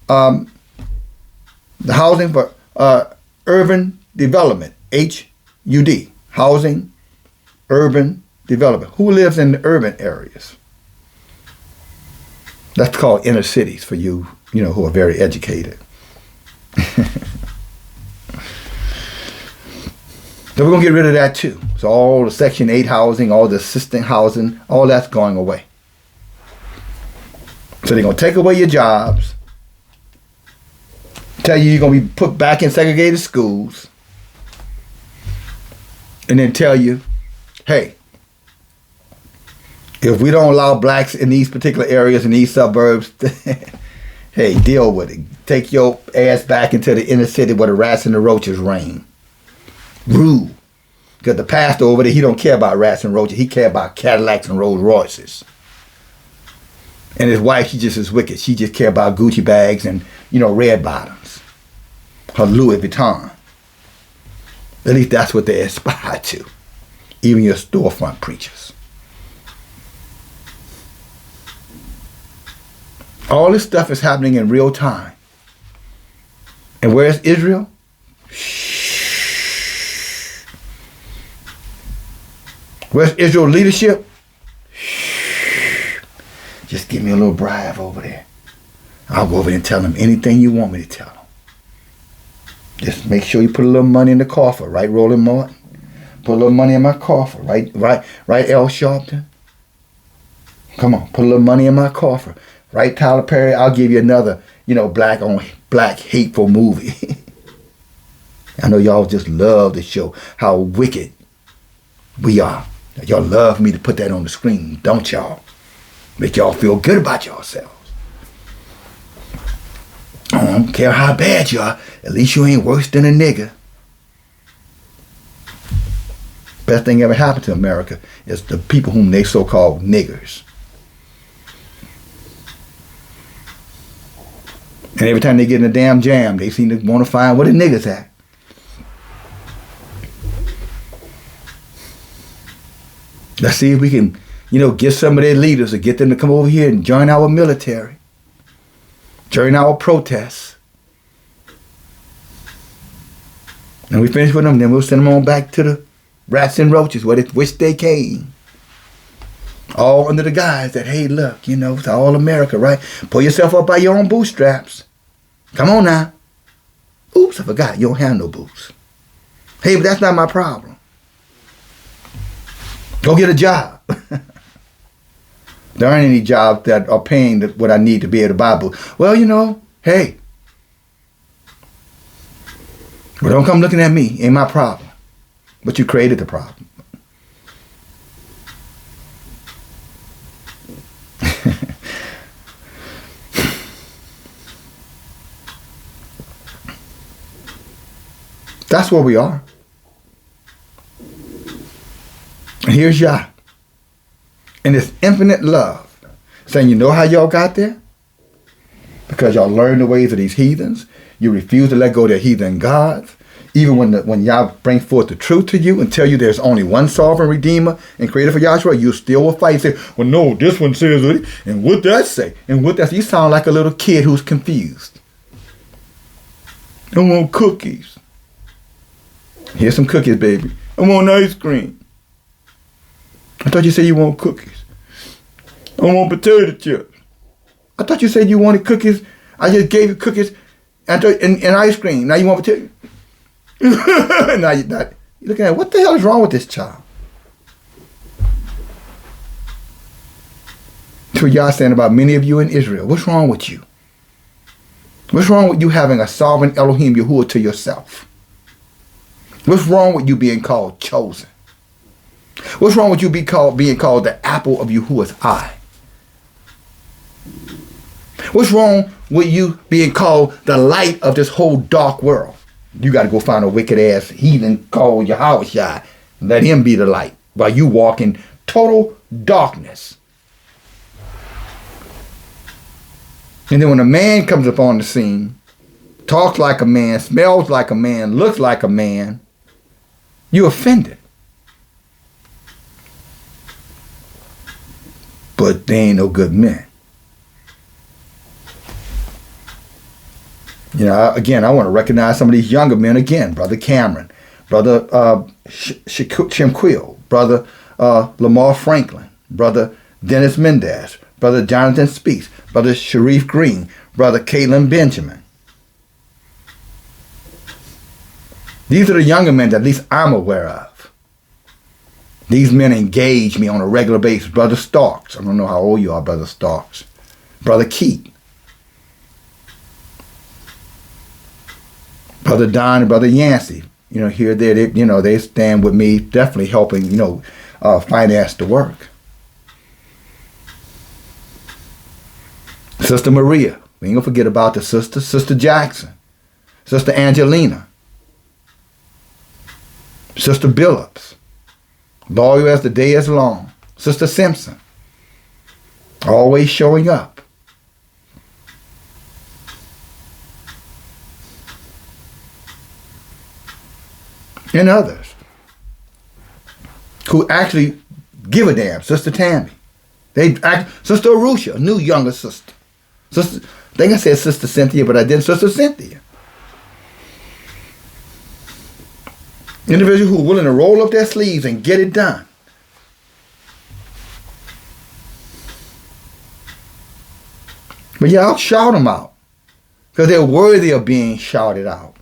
the Housing for Urban Development, HUD. Housing, Urban Development. Who lives in the urban areas? That's called inner cities for you, who are very educated. So we're going to get rid of that too. So all the Section 8 housing, all the assistant housing, all that's going away. So they're going to take away your jobs, tell you you're going to be put back in segregated schools, and then tell you, hey, if we don't allow blacks in these particular areas, in these suburbs, hey, deal with it. Take your ass back into the inner city where the rats and the roaches reign. Rude. Because the pastor over there, he don't care about rats and roaches. He care about Cadillacs and Rolls Royces. And his wife, she just is wicked. She just care about Gucci bags and, red bottoms. Her Louis Vuitton. At least that's what they aspire to. Even your storefront preachers. All this stuff is happening in real time. And where's Israel? Where's Israel leadership? Just give me a little bribe over there. I'll go over there and tell them anything you want me to tell them. Just make sure you put a little money in the coffer, right, Roland Martin? Put a little money in my coffer, right, L. Sharpton? Come on, put a little money in my coffer. Right, Tyler Perry? I'll give you another, black on black hateful movie. I know y'all just love to show how wicked we are. Y'all love me to put that on the screen, don't y'all? Make y'all feel good about yourselves. I don't care how bad you are, at least you ain't worse than a nigger. Best thing ever happened to America is the people whom they so-called niggers. And every time they get in a damn jam, they seem to want to find where the niggas at. Let's see if we can, get some of their leaders or get them to come over here and join our military. Join our protests. And we finish with them, then we'll send them on back to the rats and roaches which they came. All under the guise that, hey, look, it's all America, right? Pull yourself up by your own bootstraps. Come on now. Oops, I forgot. You don't have no boots. Hey, but that's not my problem. Go get a job. There aren't any jobs that are paying what I need to be able to buy boots. Well, hey. Well, don't come looking at me. Ain't my problem. But you created the problem. That's where we are. And here's Yah. And it's infinite love. Saying, you know how y'all got there? Because y'all learned the ways of these heathens. You refuse to let go of their heathen gods. Even when Yah bring forth the truth to you and tell you there's only one sovereign redeemer and creator for Yahshua, you still will fight. Say, well, no, this one says it. And what that say? And what that say? You sound like a little kid who's confused. I want cookies. Here's some cookies, baby. I want ice cream. I thought you said you want cookies. I want potato chips. I thought you said you wanted cookies. I just gave you cookies and ice cream. Now you want potato. Now you're not. You're looking at what the hell is wrong with this child? That's what y'all saying about many of you in Israel. What's wrong with you? What's wrong with you having a sovereign Elohim Yahuah to yourself? What's wrong with you being called chosen? What's wrong with you being called the apple of Yahuwah's eye? What's wrong with you being called the light of this whole dark world? You got to go find a wicked ass heathen called Yahuah. Let him be the light while you walk in total darkness. And then when a man comes upon the scene, talks like a man, smells like a man, looks like a man, you're offended. But they ain't no good men. You know, again, I want to recognize some of these younger men again. Brother Cameron, Brother Chimquil, Brother Lamar Franklin, Brother Dennis Mendez, Brother Jonathan Speaks, Brother Sharif Green, Brother Caitlin Benjamin. These are the younger men that at least I'm aware of. These men engage me on a regular basis. Brother Starks, I don't know how old you are, Brother Starks. Brother Keith. Brother Don and Brother Yancey, you know, here, there, they stand with me, definitely helping, finance the work. Sister Maria, we ain't gonna forget about the sister. Sister Jackson, Sister Angelina, Sister Billups, loyal as the day is long. Sister Simpson, always showing up. And others who actually give a damn. Sister Tammy, Sister Arusha, a new younger sister. I think I said Sister Cynthia, but I didn't. Sister Cynthia. Individuals who are willing to roll up their sleeves and get it done. But yeah, I'll shout them out because they're worthy of being shouted out.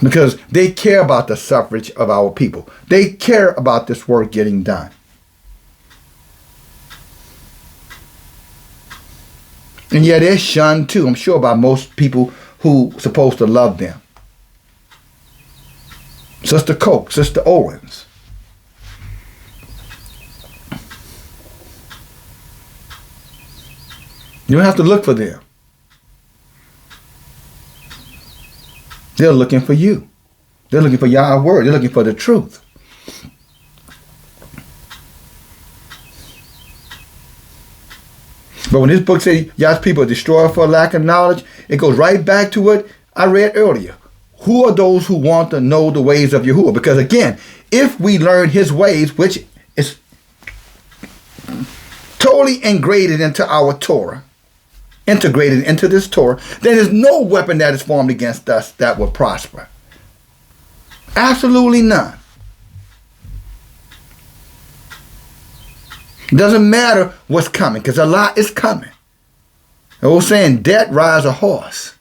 Because they care about the suffrage of our people. They care about this work getting done. And yeah, they're shunned too, I'm sure, by most people who are supposed to love them. Sister Coke, Sister Owens. You don't have to look for them. They're looking for you. They're looking for Yahweh. They're looking for the truth. But when this book says Yah's people are destroyed for lack of knowledge, it goes right back to what I read earlier. Who are those who want to know the ways of Yahuwah? Because again, if we learn his ways, which is totally integrated into our Torah, integrated into this Torah, then there's no weapon that is formed against us that will prosper. Absolutely none. It doesn't matter what's coming, because a lot is coming. The old saying, death rides a horse.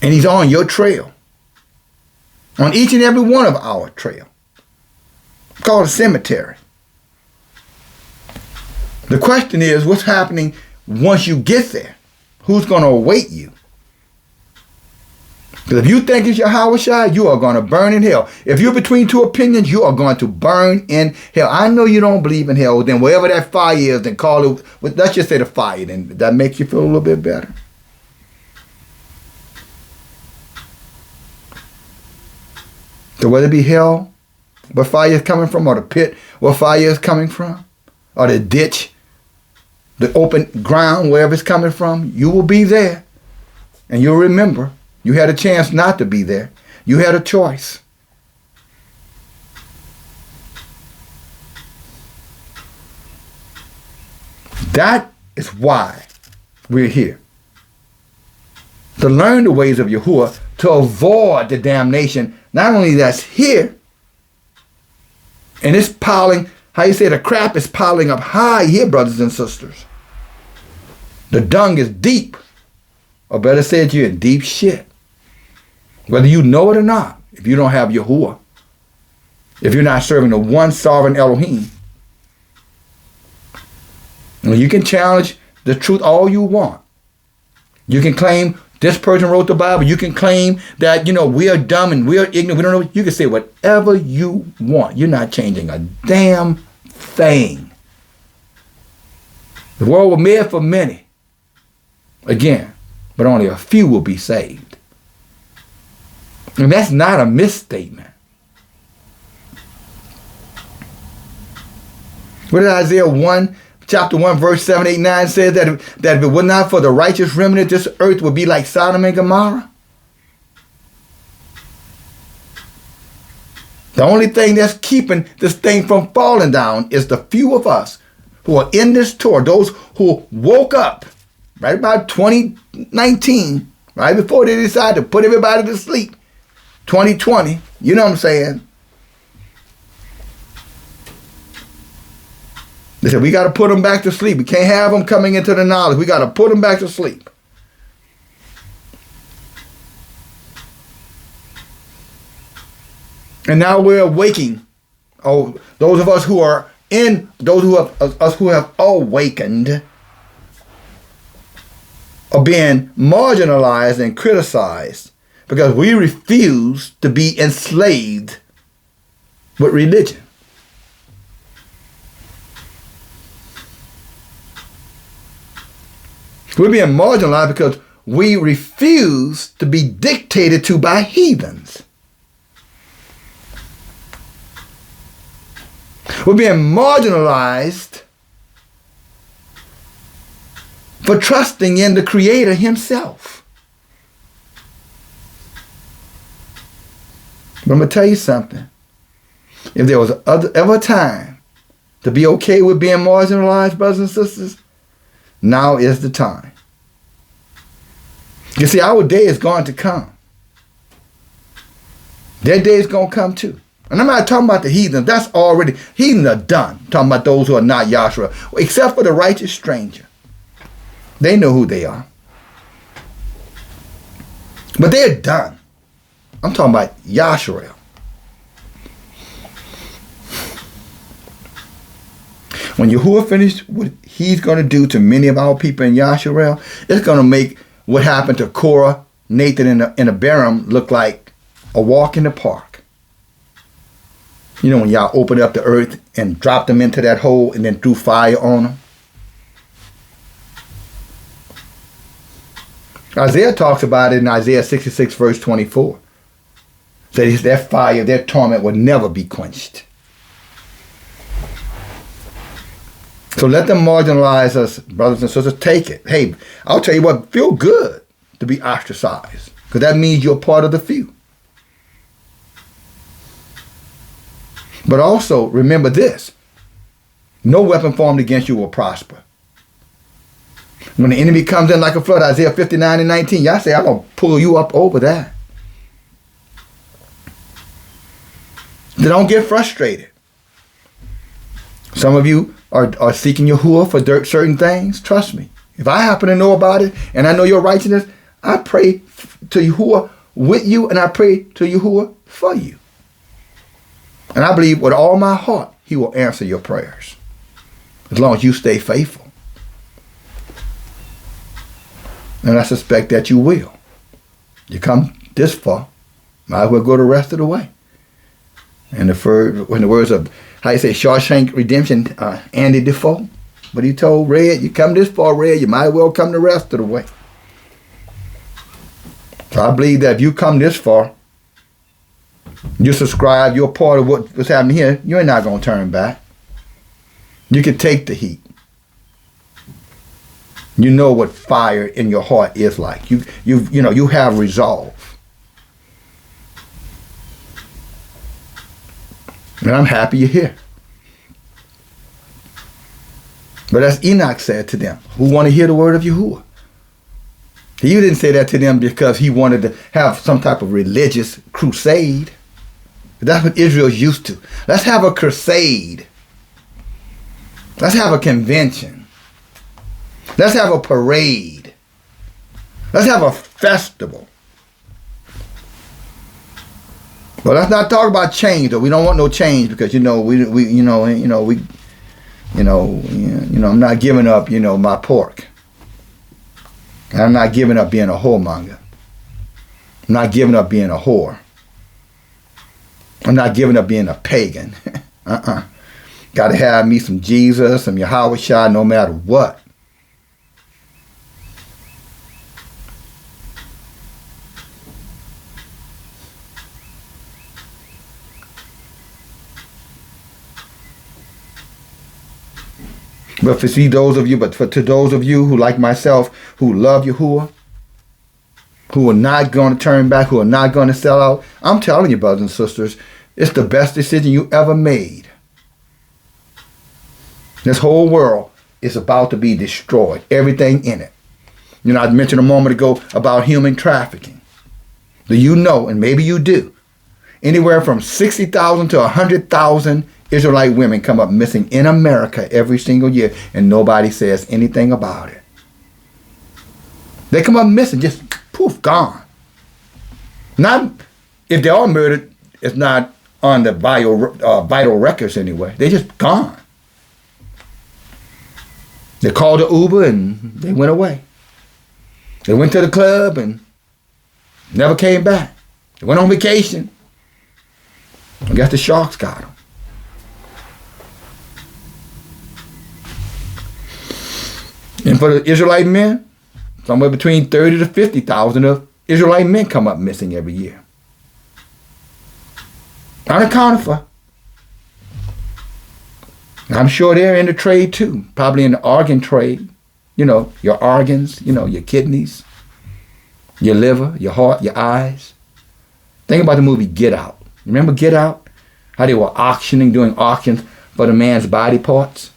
And he's on your trail. On each and every one of our trail. It's called a cemetery. The question is, what's happening once you get there? Who's going to await you? Because if you think it's Yahuah, you are going to burn in hell. If you're between two opinions, you are going to burn in hell. I know you don't believe in hell. Then wherever that fire is, then call it, let's just say the fire. Then that makes you feel a little bit better. So whether it be hell, where fire is coming from, or the pit, where fire is coming from, or the ditch, the open ground, wherever it's coming from, you will be there. And you'll remember, you had a chance not to be there. You had a choice. That is why we're here. To learn the ways of Yahuwah, to avoid the damnation, not only that's here, and it's piling, how you say the crap is piling up high here, brothers and sisters. The dung is deep. Or better said, you're in deep shit. Whether you know it or not, if you don't have Yahuwah, if you're not serving the one sovereign Elohim, you can challenge the truth all you want. You can claim this person wrote the Bible. You can claim that, we are dumb and we are ignorant. We don't know. You can say whatever you want. You're not changing a damn thing. The world was made for many. Again, but only a few will be saved. And that's not a misstatement. What did Isaiah 1, chapter 1, verse 7, 8, 9 says? That if it were not for the righteous remnant, this earth would be like Sodom and Gomorrah. The only thing that's keeping this thing from falling down is the few of us who are in this tour, those who woke up right about 2019, right before they decided to put everybody to sleep. 2020, you know what I'm saying? They said, we got to put them back to sleep. We can't have them coming into the knowledge. We got to put them back to sleep. And now we're awaking. Oh, those of us who are in, those who have awakened are being marginalized and criticized because we refuse to be enslaved with religion. We're being marginalized because we refuse to be dictated to by heathens. We're being marginalized for trusting in the Creator Himself. But I'm going to tell you something. If there was ever a time to be okay with being marginalized, brothers and sisters, now is the time. You see, our day is going to come. Their day is going to come too. And I'm not talking about the heathen. That's already, heathens are done. I'm talking about those who are not Yahshua, except for the righteous stranger. They know who they are. But they're done. I'm talking about Yahshua. When Yahuah finished what he's going to do to many of our people in Yahshua, it's going to make what happened to Korah, Nathan, and Abiram look like a walk in the park. You know, when y'all opened up the earth and dropped them into that hole and then threw fire on them. Isaiah talks about it in Isaiah 66 verse 24. That their fire, their torment would never be quenched. So let them marginalize us, brothers and sisters. Take it. Hey, I'll tell you what, feel good to be ostracized. Because that means you're part of the few. But also, remember this. No weapon formed against you will prosper. When the enemy comes in like a flood, Isaiah 59 and 19, y'all say, I'm going to pull you up over that. They don't get frustrated. Some of you are seeking Yahuah for certain things. Trust me. If I happen to know about it and I know your righteousness, I pray to Yahuah with you and I pray to Yahuah for you. And I believe with all my heart, He will answer your prayers. As long as you stay faithful. And I suspect that you will. You come this far, might as well go the rest of the way. And when the words of, how you say, Shawshank Redemption, Andy Defoe, but he told Red, you come this far, Red, you might as well come the rest of the way. So I believe that if you come this far, you subscribe, you're part of what's happening here, you're not going to turn back. You can take the heat. You know what fire in your heart is like. You have resolve. And I'm happy you're here. But as Enoch said to them, who want to hear the word of Yahuah. He didn't say that to them because he wanted to have some type of religious crusade. That's what Israel's used to. Let's have a crusade. Let's have a convention. Let's have a parade. Let's have a festival. But let's not talk about change, though. We don't want no change because I'm not giving up, my pork. And I'm not giving up being a whoremonger. I'm not giving up being a whore. I'm not giving up being a pagan. Got to have me some Jesus, some Yahuah, no matter what. But to those of you who, like myself, who love Yahuah, who are not going to turn back, who are not going to sell out, I'm telling you, brothers and sisters, it's the best decision you ever made. This whole world is about to be destroyed. Everything in it. You know, I mentioned a moment ago about human trafficking. Do you know, and maybe you do, anywhere from 60,000 to 100,000 Israelite women come up missing in America every single year, and nobody says anything about it. They come up missing, just poof, gone. Not, if they are murdered, it's not on the vital records anyway. They're just gone. They called the Uber and they went away. They went to the club and never came back. They went on vacation. I guess the sharks got them. And for the Israelite men, somewhere between 30 to 50,000 of Israelite men come up missing every year. Unaccounted for. I'm sure they're in the trade too, probably in the organ trade. You know, your organs, you know, your kidneys, your liver, your heart, your eyes. Think about the movie Get Out. Remember Get Out? How they were doing auctions for the man's body parts?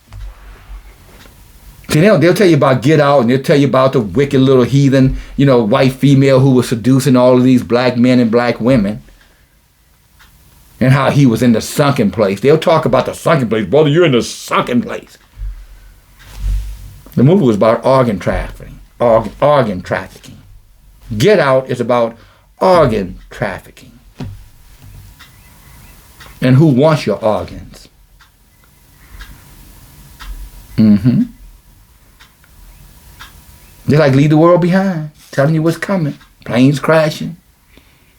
See, they'll tell you about Get Out, and they'll tell you about the wicked little heathen, you know, white female who was seducing all of these black men and black women. And how he was in the sunken place. They'll talk about the sunken place. Brother, you're in the sunken place. The movie was about organ trafficking. Organ trafficking. Get Out is about organ trafficking. And who wants your organs? They're like Leave the World Behind, telling you what's coming. Planes crashing.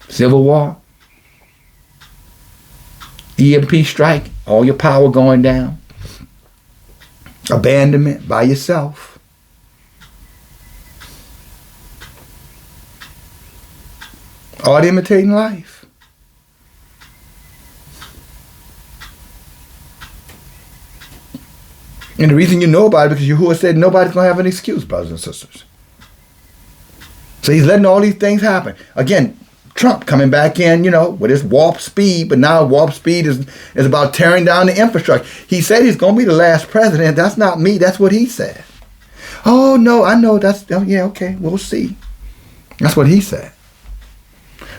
Civil war. EMP strike, all your power going down. Abandonment by yourself. Art imitating life. And the reason you know about it because Yahuah said nobody's going to have an excuse, brothers and sisters. So he's letting all these things happen. Again, Trump coming back in, you know, with his warp speed, but now warp speed is about tearing down the infrastructure. He said he's going to be the last president. That's not me. That's what he said. Oh, no, I know. Yeah, okay, we'll see. That's what he said.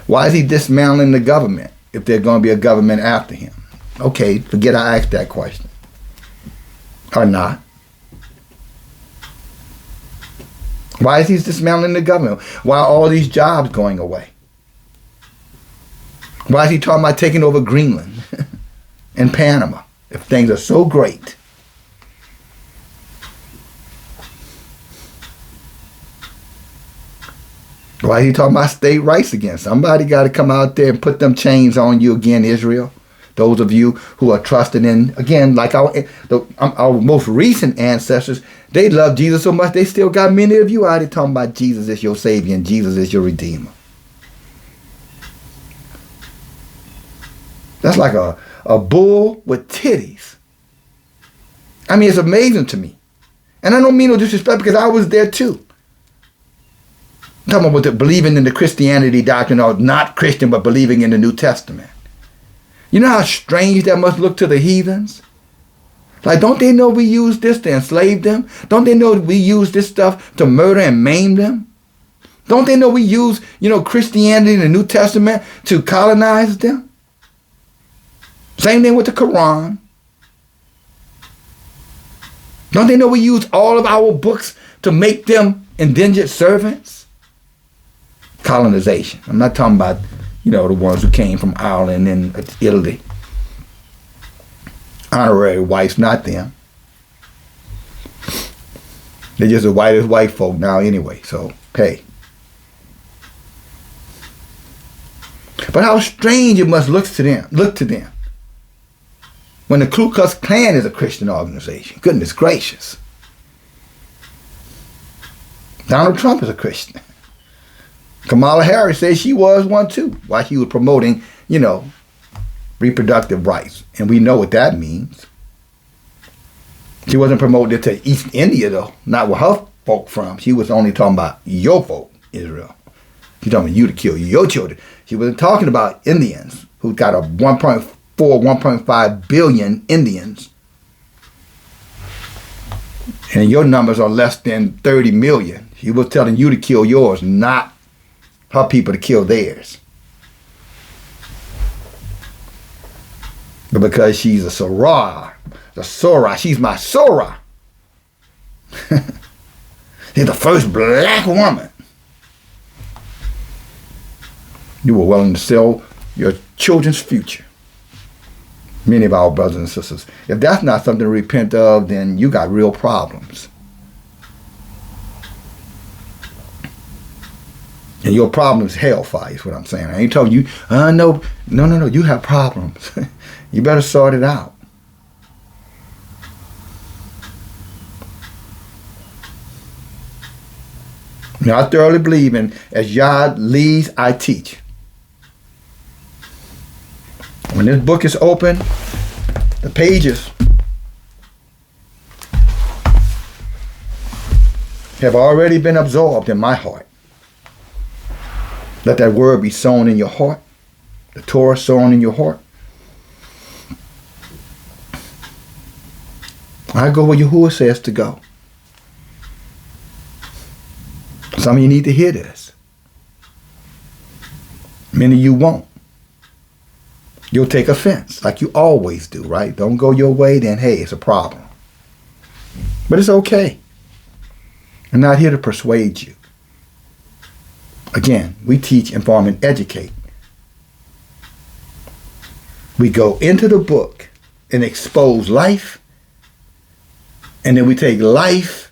Why is he dismantling the government if there's going to be a government after him? Okay, forget I asked that question. Or not. Why is he dismantling the government? Why are all these jobs going away? Why is he talking about taking over Greenland and Panama if things are so great? Why is he talking about state rights again? Somebody got to come out there and put them chains on you again, Israel. Those of you who are trusting in, again, like our most recent ancestors, they love Jesus so much, they still got many of you out there talking about Jesus is your Savior and Jesus is your Redeemer. That's like a bull with titties. I mean, it's amazing to me. And I don't mean no disrespect because I was there too. I'm talking about the believing in the Christianity doctrine, or not Christian, but believing in the New Testament. You know how strange that must look to the heathens? Like, don't they know we use this to enslave them? Don't they know we use this stuff to murder and maim them? Don't they know we use, Christianity and the New Testament to colonize them? Same thing with the Quran. Don't they know we use all of our books to make them indentured servants? Colonization. I'm not talking about, the ones who came from Ireland and Italy. Honorary wives, not them. They're just as white as white folk now anyway, so, hey. But how strange it must look to them when the Ku Klux Klan is a Christian organization. Goodness gracious. Donald Trump is a Christian. Kamala Harris says she was one too, while she was promoting, reproductive rights. And we know what that means. She wasn't promoting it to East India though, not where her folk from. She was only talking about your folk, Israel. She's talking about you to kill your children. She wasn't talking about Indians who got a 1.4, 1.5 billion Indians. And your numbers are less than 30 million. She was telling you to kill yours, not her people to kill theirs. But because she's a Sorah, she's my Sorah. She's the first black woman. You were willing to sell your children's future. Many of our brothers and sisters. If that's not something to repent of, then you got real problems. And your problem is hellfire, is what I'm saying. I ain't telling you, no, you have problems. You better sort it out. Now, I thoroughly believe in, as Yah leads, I teach. When this book is open, the pages have already been absorbed in my heart. Let that word be sown in your heart, the Torah sown in your heart. I go where Yahuah says to go. Some of you need to hear this. Many of you won't. You'll take offense, like you always do, right? Don't go your way, then hey, it's a problem. But it's okay. I'm not here to persuade you. Again, we teach, inform, and educate. We go into the book and expose life, and then we take life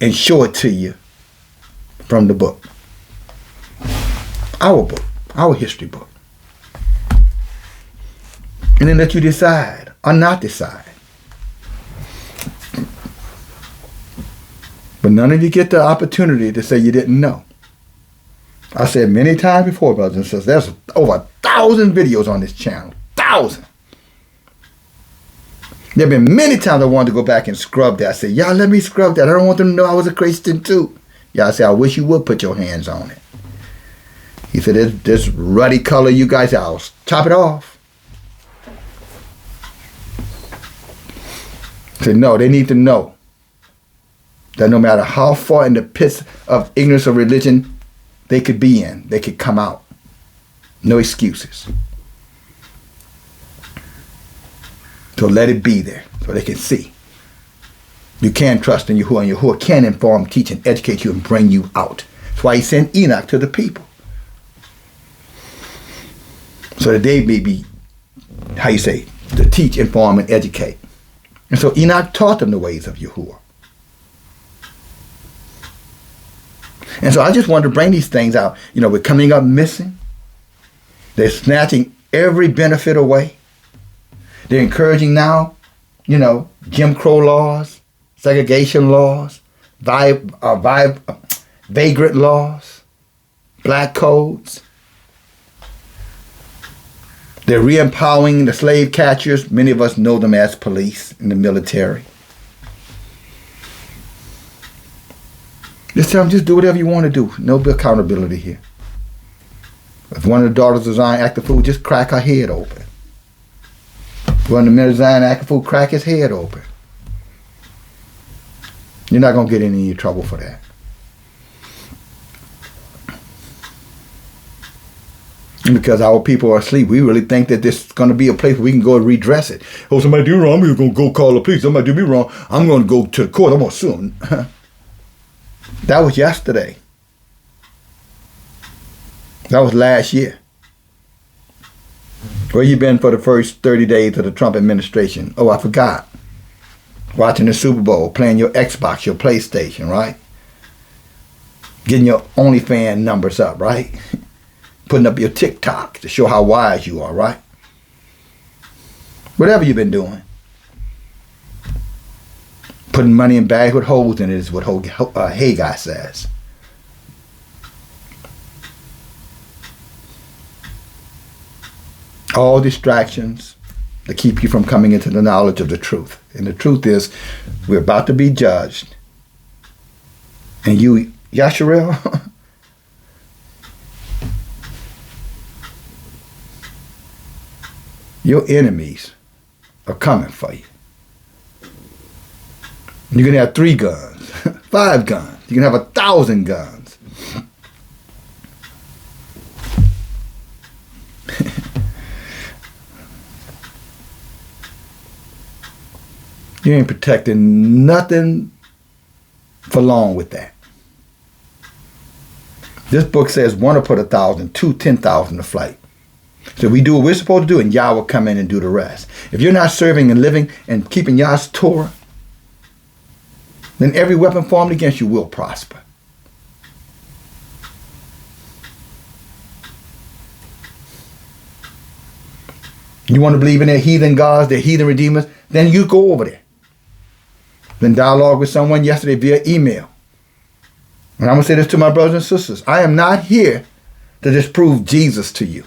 and show it to you from the book. Our book, our history book. And then let you decide or not decide. But none of you get the opportunity to say you didn't know. I said many times before, brothers and sisters, there's over 1,000 videos on this channel. 1,000. There have been many times I wanted to go back and scrub that. I said, y'all let me scrub that. I don't want them to know I was a Christian too. Y'all say, I wish you would put your hands on it. He said, this ruddy color you guys, I'll chop it off. I said, no, they need to know that no matter how far in the pits of ignorance of religion they could be in, they could come out. No excuses. So let it be there so they can see. You can trust in Yahuah, and Yahuah can inform, teach, and educate you and bring you out. That's why he sent Enoch to the people. So that they may be, to teach, inform, and educate. And so Enoch taught them the ways of Yahuah. And so I just wanted to bring these things out. We're coming up missing. They're snatching every benefit away. They're encouraging now, Jim Crow laws, segregation laws, vagrant laws, black codes. They're re-empowering the slave catchers. Many of us know them as police in the military. Just tell them, just do whatever you want to do. No accountability here. If one of the daughters of Zion act a fool, just crack her head open. If one of the men of Zion act a fool, crack his head open. You're not going to get in any trouble for that. And because our people are asleep, we really think that this is going to be a place where we can go and redress it. Oh, somebody do me wrong, I'm going to go call the police. Somebody do me wrong, I'm going to go to the court, I'm going to sue them. That was yesterday. That was last year. Where you been for the first 30 days of the Trump administration? Oh, I forgot. watching the Super Bowl, playing your Xbox, your PlayStation, right? Getting your OnlyFans numbers up, right? Putting up your TikTok to show how wise you are, right? Whatever you've been doing. Putting money in bags with holes in it is what Haggai says. All distractions to keep you from coming into the knowledge of the truth. And the truth is, we're about to be judged. And you, Yasharel, your enemies are coming for you. You're going to have 3 guns, 5 guns. You can have 1,000 guns. You ain't protecting nothing for long with that. This book says 1 will put 1,000, 2, 10,000 to flight. So we do what we're supposed to do, and Yah will come in and do the rest. If you're not serving and living and keeping Yah's Torah, then every weapon formed against you will prosper. You want to believe in their heathen gods, their heathen redeemers, then you go over there. Been dialogue with someone yesterday via email. And I'm going to say this to my brothers and sisters. I am not here to disprove Jesus to you.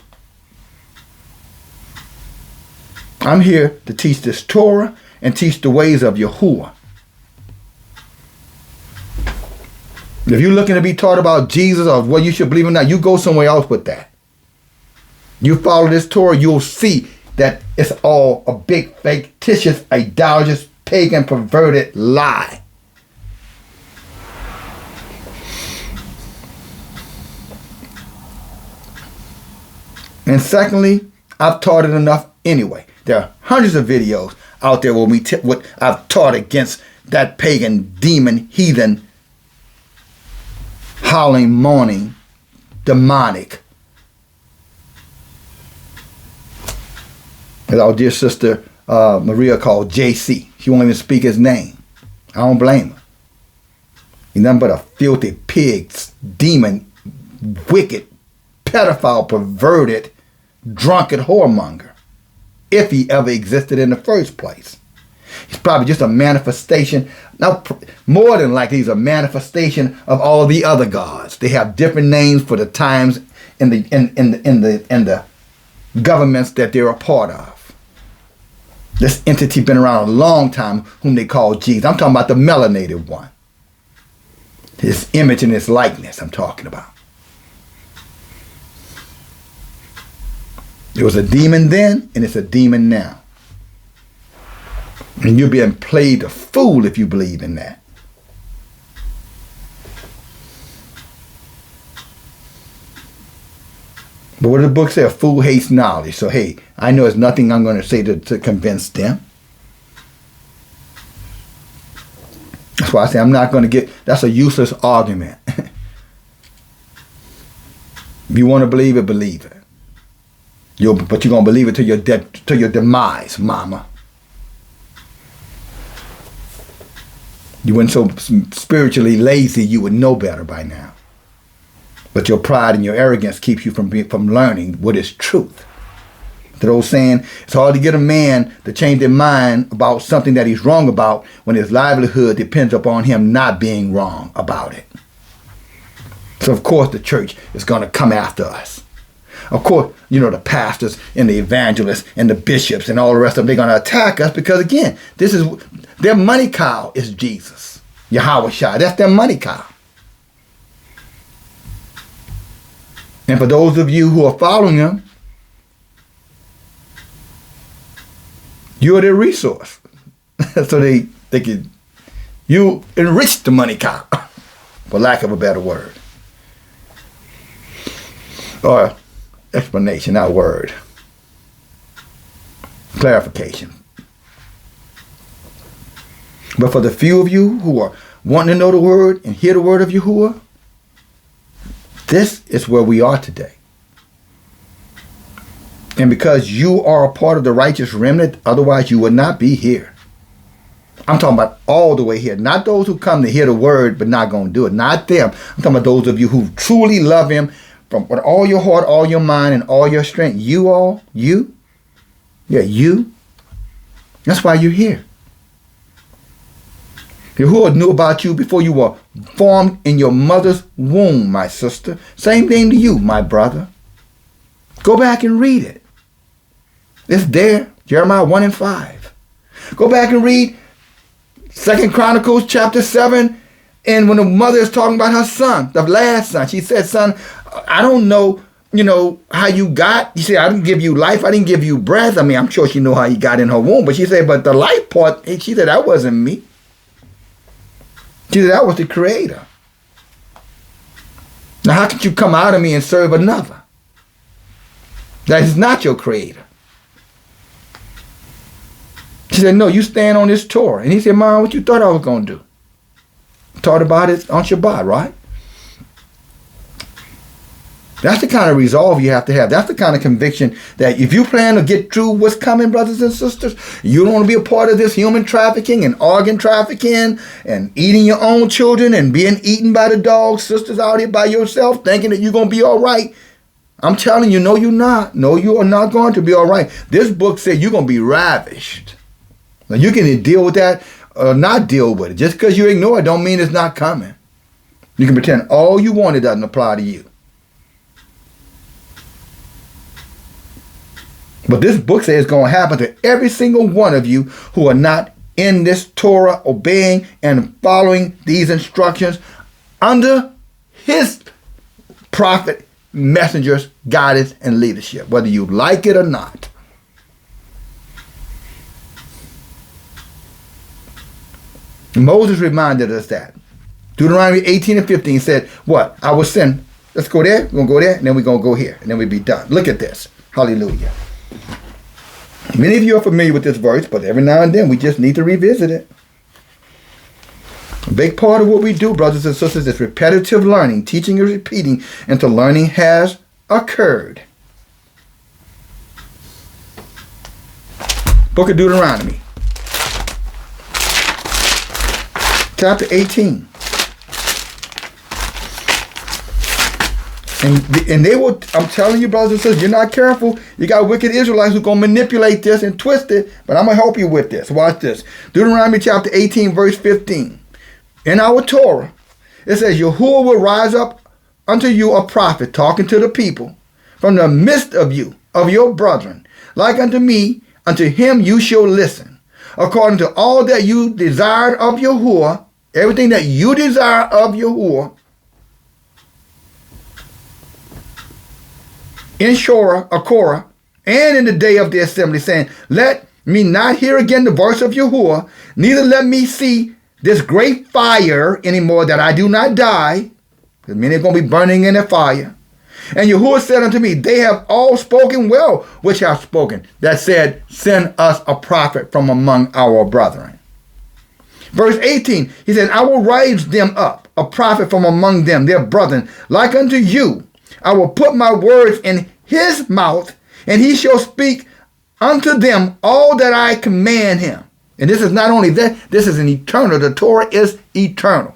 I'm here to teach this Torah and teach the ways of Yahuah. If you're looking to be taught about Jesus or what you should believe in now, you go somewhere else with that. You follow this Torah, you'll see that it's all a big, fictitious, idolatrous, pagan, perverted lie. And secondly, I've taught it enough anyway. There are hundreds of videos out there where what I've taught against that pagan, demon, heathen, howling, moaning, demonic. As our dear sister Maria called JC. She won't even speak his name. I don't blame her. He's nothing but a filthy pig, demon, wicked, pedophile, perverted, drunken whoremonger. If he ever existed in the first place. He's probably just a manifestation. Now, more than likely, he's a manifestation of all the other gods. They have different names for the times in the governments that they're a part of. This entity been around a long time, whom they call Jesus. I'm talking about the melanated one. His image and his likeness I'm talking about. It was a demon then, and it's a demon now. And you're being played a fool if you believe in that. But what does the book say? A fool hates knowledge. So hey, I know there's nothing I'm going to say to convince them. That's why I say I'm not going to get, that's a useless argument. If you want to believe it, believe it. But you're going to believe it to your demise, mama. You weren't so spiritually lazy, you would know better by now. But your pride and your arrogance keeps you from learning what is truth. That old saying, it's hard to get a man to change their mind about something that he's wrong about when his livelihood depends upon him not being wrong about it. So of course the church is going to come after us. Of course, the pastors and the evangelists and the bishops and all the rest of them, they're going to attack us because, again, this is their money cow is Jesus. Yahuah. That's their money cow. And for those of you who are following them, you're their resource. So they can, you enrich the money cow, for lack of a better word. Or explanation, not word. Clarification. But for the few of you who are wanting to know the word and hear the word of Yahuah, this is where we are today. And because you are a part of the righteous remnant, otherwise you would not be here. I'm talking about all the way here. Not those who come to hear the word but not going to do it. Not them. I'm talking about those of you who truly love him from with all your heart, all your mind, and all your strength. You all, you. Yeah, you. That's why you're here. Yahuah knew about you before you were formed in your mother's womb, my sister. Same thing to you, my brother. Go back and read it. It's there. Jeremiah 1 and 5. Go back and read 2 Chronicles chapter 7. And when the mother is talking about her son, the last son, she said, son, I don't know, how you got. You said, I didn't give you life. I didn't give you breath. I mean, I'm sure she knew how you got in her womb. But she said, but the life part, she said, that wasn't me. She said, that was the creator. Now, how could you come out of me and serve another? That is not your creator. She said, no, you stand on this Torah. And he said, Mom, what you thought I was going to do? Taught about it on Shabbat, right? That's the kind of resolve you have to have. That's the kind of conviction that if you plan to get through what's coming, brothers and sisters, you don't want to be a part of this human trafficking and organ trafficking and eating your own children and being eaten by the dogs, sisters out here by yourself, thinking that you're going to be all right. I'm telling you, no, you're not. No, you are not going to be all right. This book said you're going to be ravished. Now, you can deal with that or not deal with it. Just because you ignore it don't mean it's not coming. You can pretend all you want, it doesn't apply to you. But this book says it's going to happen to every single one of you who are not in this Torah, obeying and following these instructions under his prophet, messengers, guidance, and leadership, whether you like it or not. Moses reminded us that. Deuteronomy 18 and 15 said, what? I will send. Let's go there. We're going to go there, and then we're going to go here, and then we'll be done. Look at this. Hallelujah. Many of you are familiar with this verse, but every now and then we just need to revisit it. A big part of what we do, brothers and sisters, is repetitive learning, teaching and repeating until learning has occurred. Book of Deuteronomy, chapter 18. And they will, I'm telling you, brothers and sisters, you're not careful. You got wicked Israelites who are going to manipulate this and twist it, but I'm going to help you with this. Watch this. Deuteronomy chapter 18, verse 15. In our Torah, it says, Yahuah will rise up unto you a prophet, talking to the people, from the midst of you, of your brethren, like unto me, unto him you shall listen. According to all that you desired of Yahuah, everything that you desire of Yahuah, in Korah, and in the day of the assembly, saying, let me not hear again the voice of Yahuah, neither let me see this great fire anymore, that I do not die, because many are going to be burning in the fire. And Yahuah said unto me, they have all spoken well, which have spoken, that said, send us a prophet from among our brethren. Verse 18, he said, I will raise them up, a prophet from among them, their brethren, like unto you. I will put my words in his mouth, and he shall speak unto them all that I command him. And this is not only that, this is an eternal. The Torah is eternal.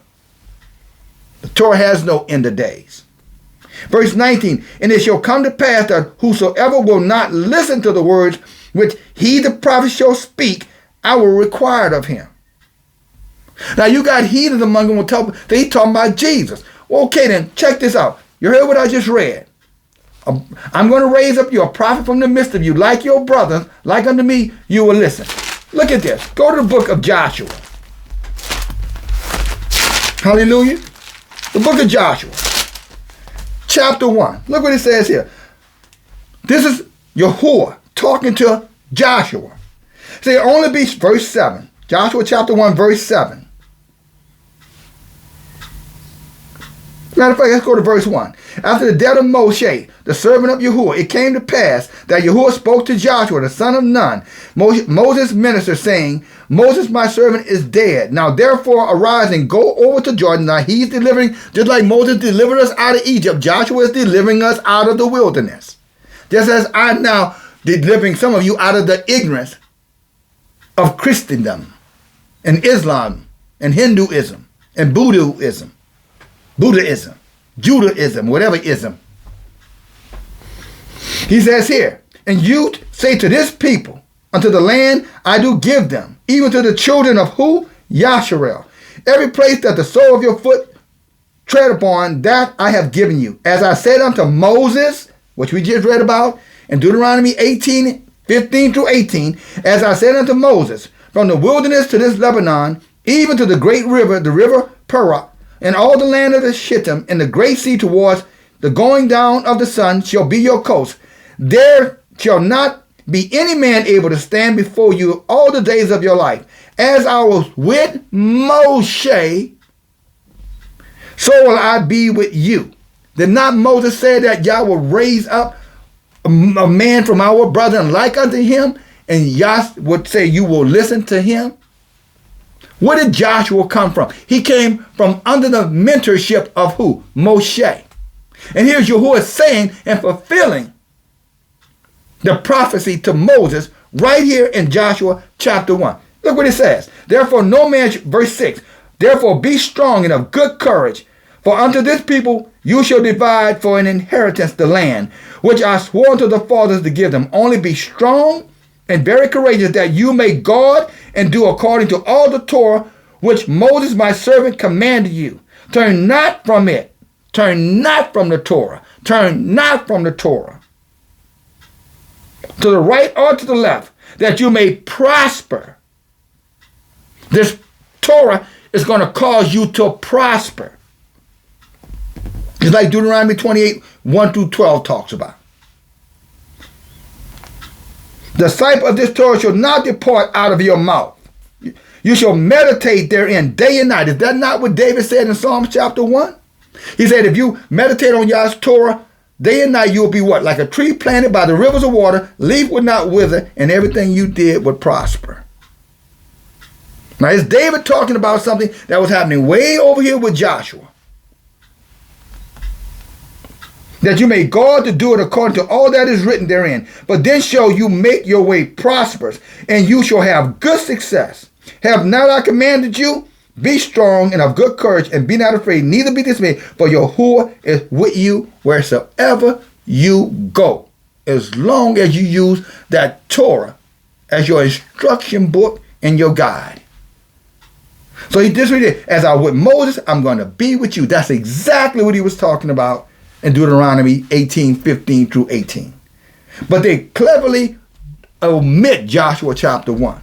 The Torah has no end of days. Verse 19, and it shall come to pass that whosoever will not listen to the words which he, the prophet, shall speak, I will require of him. Now you got heathens among them. They talking about Jesus. Well, okay then, check this out. You heard what I just read. I'm going to raise up you a prophet from the midst of you, like your brothers, like unto me, you will listen. Look at this. Go to the book of Joshua. Hallelujah. The book of Joshua. Chapter 1. Look what it says here. This is Yahuah talking to Joshua. See, it only be verse 7. Joshua chapter 1, verse 7. Matter of fact, let's go to verse 1. After the death of Moshe, the servant of Yahuah, it came to pass that Yahuah spoke to Joshua, the son of Nun, Moses' minister, saying, Moses, my servant, is dead. Now therefore arise and go over to Jordan. Now he's delivering, just like Moses delivered us out of Egypt, Joshua is delivering us out of the wilderness. Just as I'm now delivering some of you out of the ignorance of Christendom. and Islam and Hinduism and Buddhism, Judaism, whatever ism. He says here, and you say to this people, unto the land I do give them, even to the children of who? Yasharel. Every place that the sole of your foot tread upon, that I have given you. As I said unto Moses, which we just read about in Deuteronomy 18, 15 through 18, as I said unto Moses, from the wilderness to this Lebanon, even to the great river, the river Perak, and all the land of the Shittim, and the great sea towards the going down of the sun shall be your coast. There shall not be any man able to stand before you all the days of your life. As I was with Moshe, so will I be with you. Did not Moses say that Yah will raise up a man from our brethren like unto him? And Yah would say, you will listen to him? Where did Joshua come from? He came from under the mentorship of who? Moshe. And here's Yahuah saying and fulfilling the prophecy to Moses right here in Joshua chapter 1. Look what it says. Therefore no man, verse 6, therefore be strong and of good courage, for unto this people you shall divide for an inheritance the land, which I swore unto the fathers to give them. Only be strong and very courageous, that you may guard and do according to all the Torah which Moses my servant commanded you. Turn not from it. Turn not from the Torah. Turn not from the Torah, to the right or to the left, that you may prosper. This Torah is going to cause you to prosper. It's like Deuteronomy 28, 1 through 12 talks about. The sight of this Torah shall not depart out of your mouth. You shall meditate therein day and night. Is that not what David said in Psalms chapter 1? He said, if you meditate on Yah's Torah day and night, you will be what? Like a tree planted by the rivers of water, leaf would not wither, and everything you did would prosper. Now, is David talking about something that was happening way over here with Joshua? That you may guard to do it according to all that is written therein. But then shall you make your way prosperous, and you shall have good success. Have not I commanded you? Be strong and of good courage, and be not afraid, neither be dismayed, for Yahuah is with you wheresoever you go. As long as you use that Torah as your instruction book and your guide. So he just read it. As I was with Moses, I'm going to be with you. That's exactly what he was talking about in Deuteronomy 18, 15 through 18. But they cleverly omit Joshua chapter 1.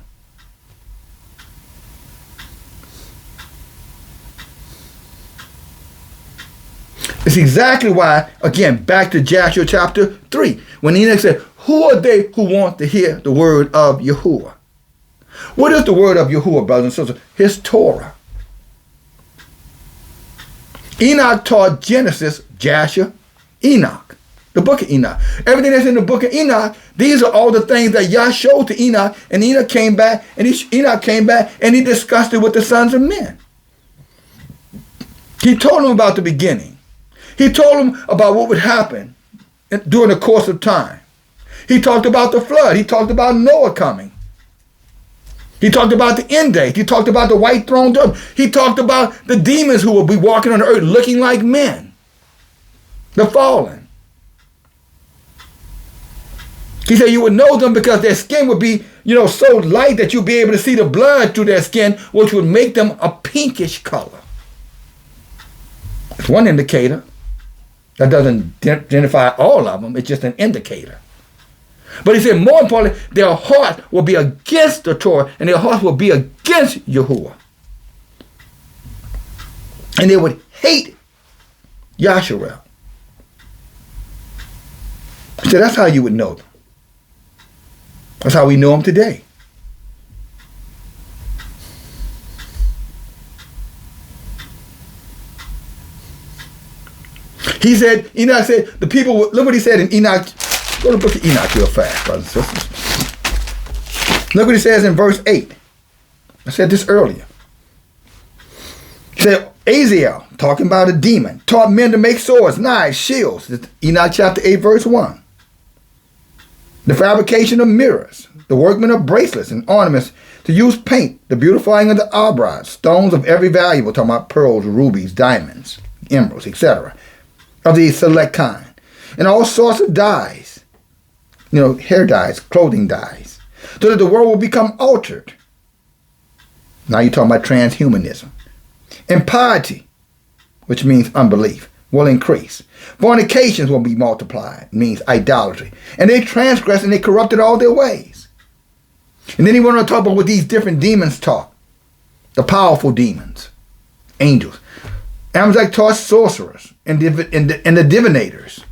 It's exactly why, again, back to Joshua chapter 3, when Enoch said, who are they who want to hear the word of Yahuah? What is the word of Yahuah, brothers and sisters? His Torah. Enoch taught Genesis, Joshua, Enoch, the book of Enoch. Everything that's in the book of Enoch, these are all the things that Yah showed to Enoch, and Enoch came back, and he discussed it with the sons of men. He told them about the beginning. He told them about what would happen during the course of time. He talked about the flood. He talked about Noah coming. He talked about the end day. He talked about the white throne dome. He talked about the demons who will be walking on the earth looking like men. The fallen. He said you would know them because their skin would be, so light that you'll be able to see the blood through their skin, which would make them a pinkish color. It's one indicator. That doesn't identify all of them. It's just an indicator. But he said, more importantly, their heart will be against the Torah, and their heart will be against Yahuah. And they would hate Yasharel. He said, that's how you would know them. That's how we know them today. He said, Enoch said, the people, look what he said in Enoch. Go to the book of Enoch real fast, brothers and sisters. Look what he says in verse 8. I said this earlier. He said, Azael, talking about a demon, taught men to make swords, knives, shields. Enoch chapter 8, verse 1. The fabrication of mirrors. the workmen of bracelets and ornaments, to use paint, the beautifying of the eyebrows, stones of every value, we're talking about pearls, rubies, diamonds, emeralds, etc., of the select kind, and all sorts of dyes, hair dyes, clothing dyes, so that the world will become altered. Now you're talking about transhumanism. And piety, which means unbelief, will increase. Fornications will be multiplied, means idolatry. And they transgressed and they corrupted all their ways. And then he went on to talk about what these different demons taught. The powerful demons, angels. Amalek taught sorcerers and the divinators.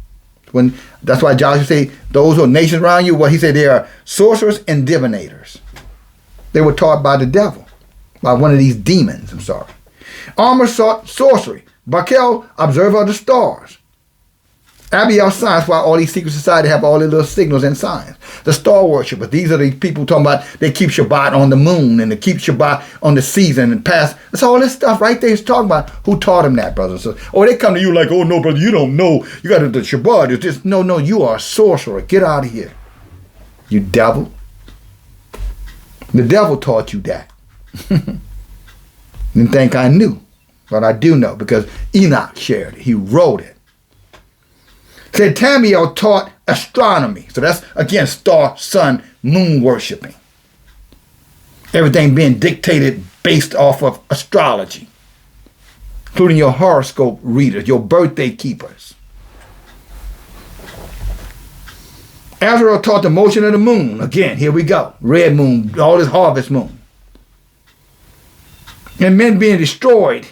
That's why Joshua say those who are nations around you, he said they are sorcerers and divinators. They were taught by the devil, by one of these demons, Armor sought sorcery. Bakel, observer of the stars. Abiel, science, why all these secret societies have all these little signals and signs. The star worshippers, these are the people talking about they keep Shabbat on the moon and they keep Shabbat on the season and past. That's all this stuff right there. He's talking about who taught them that, brothers and sisters. Or they come to you like, oh no, brother, you don't know. You got the Shabbat. It's just, no, you are a sorcerer. Get out of here. You devil. The devil taught you that. Didn't think I knew. But I do know because Enoch shared it. He wrote it. Said Tamiel taught astronomy. So that's, again, star, sun, moon worshiping. Everything being dictated based off of astrology, including your horoscope readers, your birthday keepers. Azrael taught the motion of the moon. Again, here we go. Red moon, all this harvest moon. And men being destroyed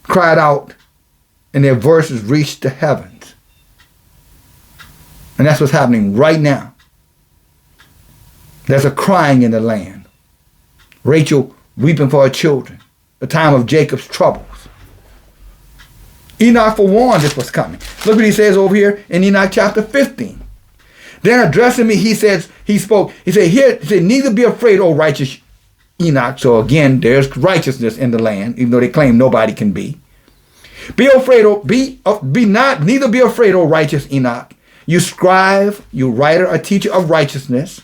cried out, and their verses reached the heavens. And that's what's happening right now. There's a crying in the land. Rachel weeping for her children. The time of Jacob's troubles. Enoch forewarned this was coming. Look what he says over here in Enoch chapter 15. Then addressing me, he said, neither be afraid, O righteous Enoch. So again, there's righteousness in the land, even though they claim nobody can be. Neither be afraid, O righteous Enoch. You scribe, you writer, a teacher of righteousness.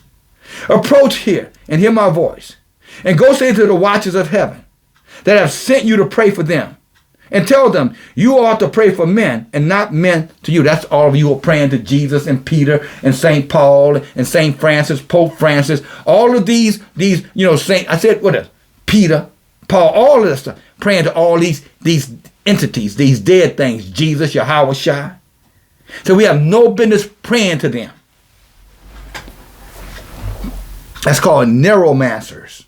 Approach here and hear my voice. And go say to the watchers of heaven that have sent you to pray for them. And tell them you ought to pray for men and not men to you. That's all of you who are praying to Jesus and Peter and St. Paul and St. Francis, Pope Francis. All of these, Peter, Paul, all of this stuff. Praying to all these entities, these dead things, Jesus, Yahuah. So we have no business praying to them. That's called neuromancers.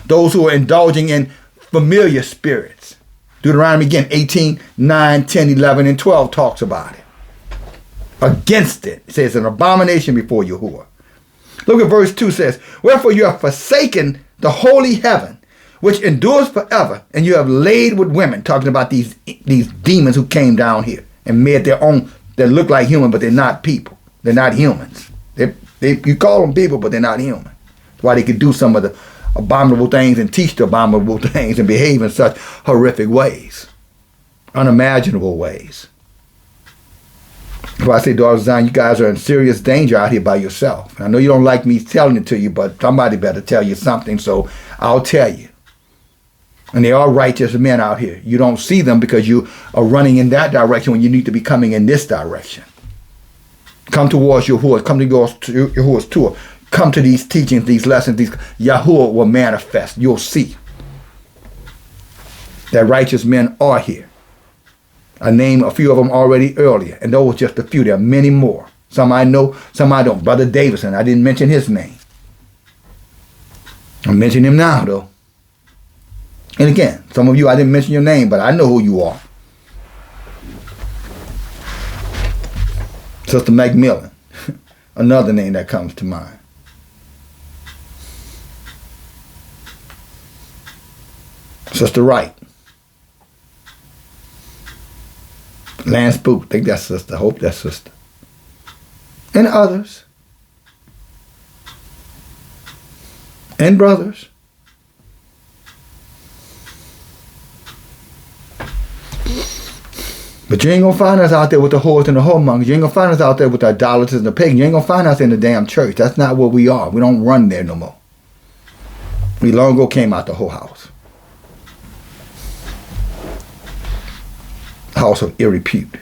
Those who are indulging in familiar spirits. Deuteronomy again, 18, 9, 10, 11, and 12 talks about it. Against it. It says an abomination before Yahuah. Look at verse 2 says, wherefore you have forsaken the holy heaven, which endures forever, and you have laid with women, talking about these demons who came down here and made their own, that look like human, but they're not people. They're not humans. You call them people, but they're not human. That's why they could do some of the abominable things and teach the abominable things and behave in such horrific ways, unimaginable ways. That's why I say, daughter Zion, you guys are in serious danger out here by yourself. I know you don't like me telling it to you, but somebody better tell you something, so I'll tell you. And there are righteous men out here. You don't see them because you are running in that direction when you need to be coming in this direction. Come towards Yahuah. Come to Yahuah's tour. Come to these teachings, these lessons. Yahuah will manifest. You'll see that righteous men are here. I named a few of them already earlier, and those just a few. There are many more. Some I know, some I don't. Brother Davison, I didn't mention his name. I'll mention him now, though. And again, some of you, I didn't mention your name, but I know who you are. Sister Macmillan, another name that comes to mind. Sister Wright. Lance Booth, I think that's sister. I hope that's sister. And others. And brothers. But you ain't going to find us out there with the whores and the whoremongers. You ain't going to find us out there with the idolaters and the pagans. You ain't going to find us in the damn church. That's not what we are. We don't run there no more. We long ago came out the whorehouse. House of ill repute.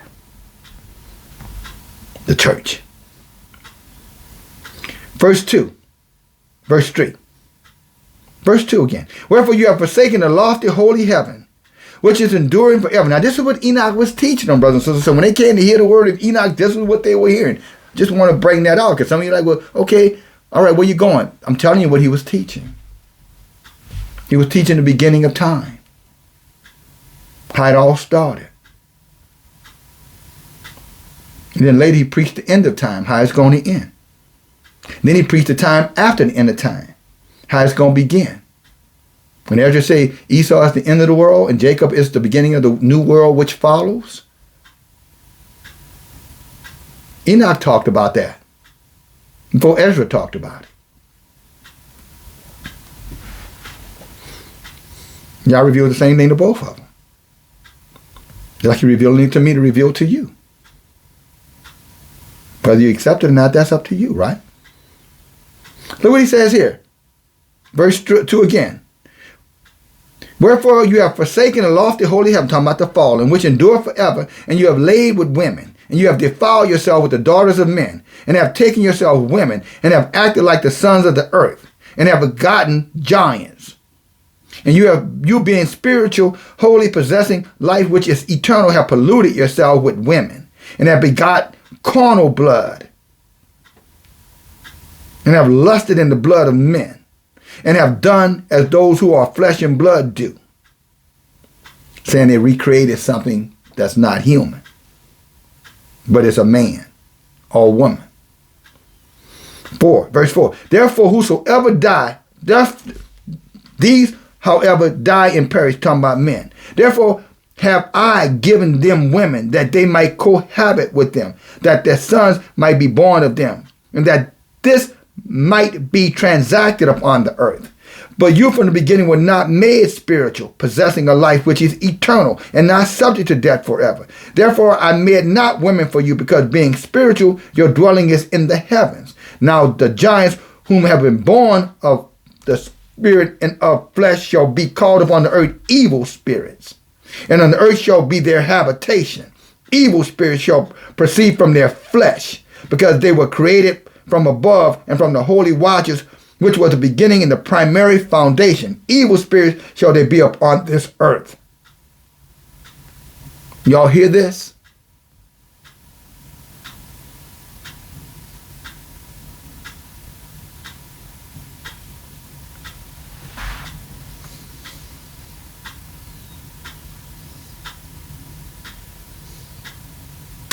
The church. Verse 2. Verse 3. Verse 2 again. Wherefore you have forsaken the lofty holy heaven, which is enduring forever. Now this is what Enoch was teaching them, brothers and sisters. So when they came to hear the word of Enoch, this is what they were hearing. Just want to bring that out, because some of you are like, well, okay, all right, where you going? I'm telling you what he was teaching. He was teaching the beginning of time. How it all started. And then later he preached the end of time, how it's going to end. Then he preached the time after the end of time, how it's going to begin. When Ezra say Esau is the end of the world and Jacob is the beginning of the new world which follows, Enoch talked about that before Ezra talked about it. Y'all revealed the same thing to both of them. Just like you revealed it to me to reveal to you. Whether you accept it or not, that's up to you, right? Look what he says here. Verse 2 again. Wherefore you have forsaken the lofty holy heaven, talking about the fallen, which endure forever, and you have laid with women, and you have defiled yourself with the daughters of men, and have taken yourself women, and have acted like the sons of the earth, and have begotten giants. And you being spiritual, holy, possessing life which is eternal, have polluted yourself with women, and have begot carnal blood, and have lusted in the blood of men, and have done as those who are flesh and blood do. Saying they recreated something that's not human, but it's a man or woman. Verse 4. Therefore whosoever die, these however die and perish, talking about men. Therefore have I given them women, that they might cohabit with them, that their sons might be born of them, and that this might be transacted upon the earth. But you from the beginning were not made spiritual, possessing a life which is eternal, and not subject to death forever. Therefore I made not women for you, because being spiritual, your dwelling is in the heavens. Now the giants whom have been born of the spirit and of flesh shall be called upon the earth evil spirits. And on the earth shall be their habitation. Evil spirits shall proceed from their flesh, because they were created from above and from the holy watchers, which was the beginning and the primary foundation. Evil spirits shall they be upon this earth. Y'all hear this?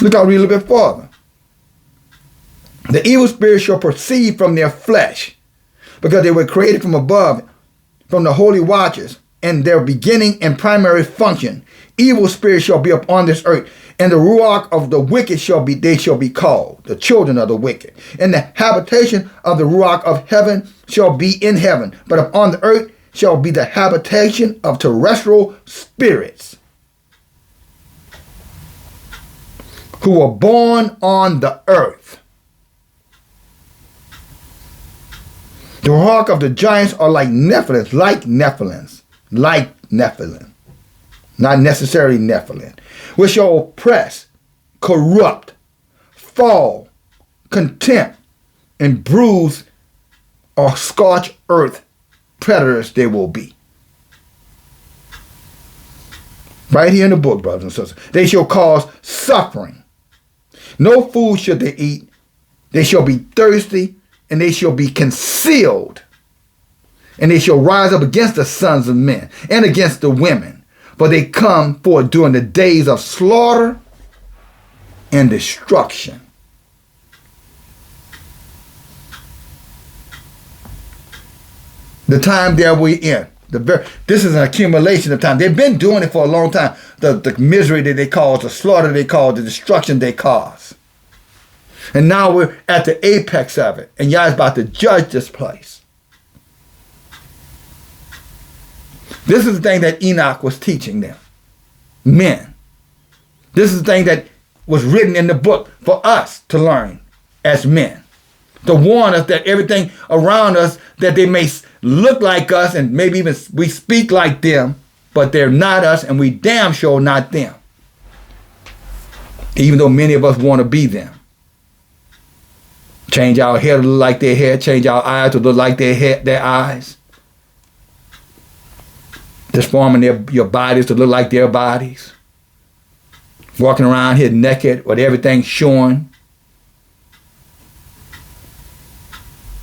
Look, I'll read a little bit further. The evil spirits shall proceed from their flesh, because they were created from above, from the holy watchers, and their beginning and primary function. Evil spirits shall be upon this earth, and the ruach of the wicked they shall be called, the children of the wicked. And the habitation of the ruach of heaven shall be in heaven, but upon the earth shall be the habitation of terrestrial spirits, who were born on the earth. The ruach of the giants are like Nephilims, not necessarily Nephilim, which shall oppress, corrupt, fall, contempt, and bruise or scorch earth. Predators they will be. Right here in the book, brothers and sisters. They shall cause suffering. No food should they eat. They shall be thirsty, and they shall be concealed. And they shall rise up against the sons of men and against the women. For they come forth during the days of slaughter and destruction. The time that we're in. This is an accumulation of time. They've been doing it for a long time. The misery that they cause, the slaughter they cause, the destruction they cause. And now we're at the apex of it. And Yah's about to judge this place. This is the thing that Enoch was teaching them. Men. This is the thing that was written in the book for us to learn as men. To warn us that everything around us, that they may look like us and maybe even we speak like them, but they're not us and we damn sure not them. Even though many of us want to be them. Change our hair to look like their hair, change our eyes to look like their eyes. Transforming your bodies to look like their bodies. Walking around here naked with everything showing.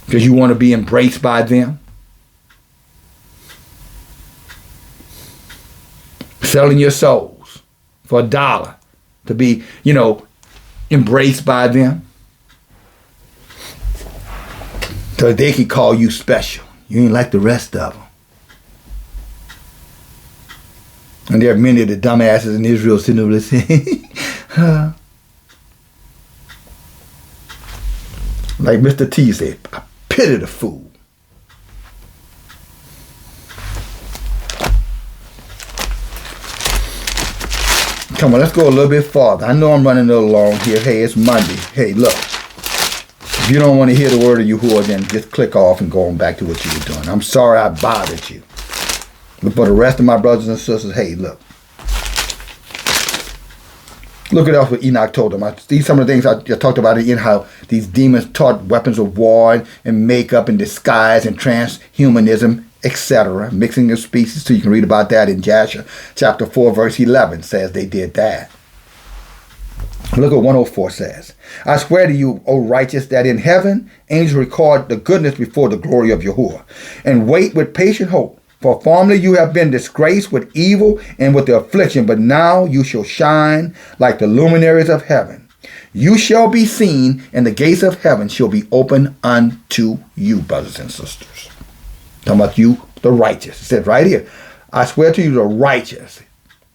Because you want to be embraced by them. Selling your souls for $1 to be, embraced by them. So they can call you special. You ain't like the rest of them. And there are many of the dumbasses in Israel sitting over there saying, like Mr. T said, I pity the fool. Come on, let's go a little bit farther. I know I'm running a little long here. Hey, it's Monday. Hey, look. If you don't want to hear the word of Yahuah, then just click off and go on back to what you were doing. I'm sorry I bothered you. But for the rest of my brothers and sisters, hey, look. Look at what Enoch told them. These some of the things I talked about in how these demons taught weapons of war and makeup and disguise and transhumanism, etc. Mixing of species. So you can read about that in Jasher chapter 4, verse 11 says they did that. Look what 104 says. I swear to you, O righteous, that in heaven angels record the goodness before the glory of Yahuah, and wait with patient hope. For formerly you have been disgraced with evil and with the affliction, but now you shall shine like the luminaries of heaven. You shall be seen, and the gates of heaven shall be open unto you, brothers and sisters. Talking about you, the righteous. It said right here, I swear to you, the righteous.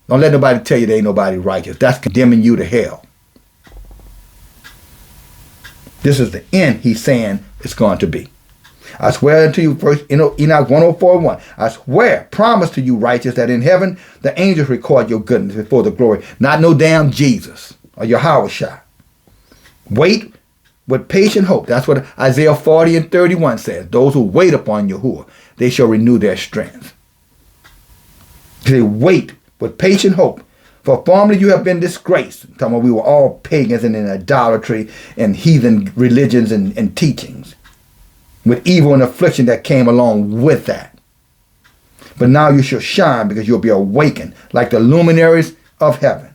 Don't let nobody tell you there ain't nobody righteous. That's condemning you to hell. This is the end he's saying it's going to be. I swear unto you, first Enoch 104:1. I swear, promise to you, righteous, that in heaven the angels record your goodness before the glory. Not no damn Jesus or Yahuah. Wait with patient hope. That's what Isaiah 40:31 says. Those who wait upon Yahuah, they shall renew their strength. They wait with patient hope. For formerly you have been disgraced. I'm talking about we were all pagans and in idolatry and heathen religions and teachings, with evil and affliction that came along with that. But now you shall shine, because you'll be awakened like the luminaries of heaven.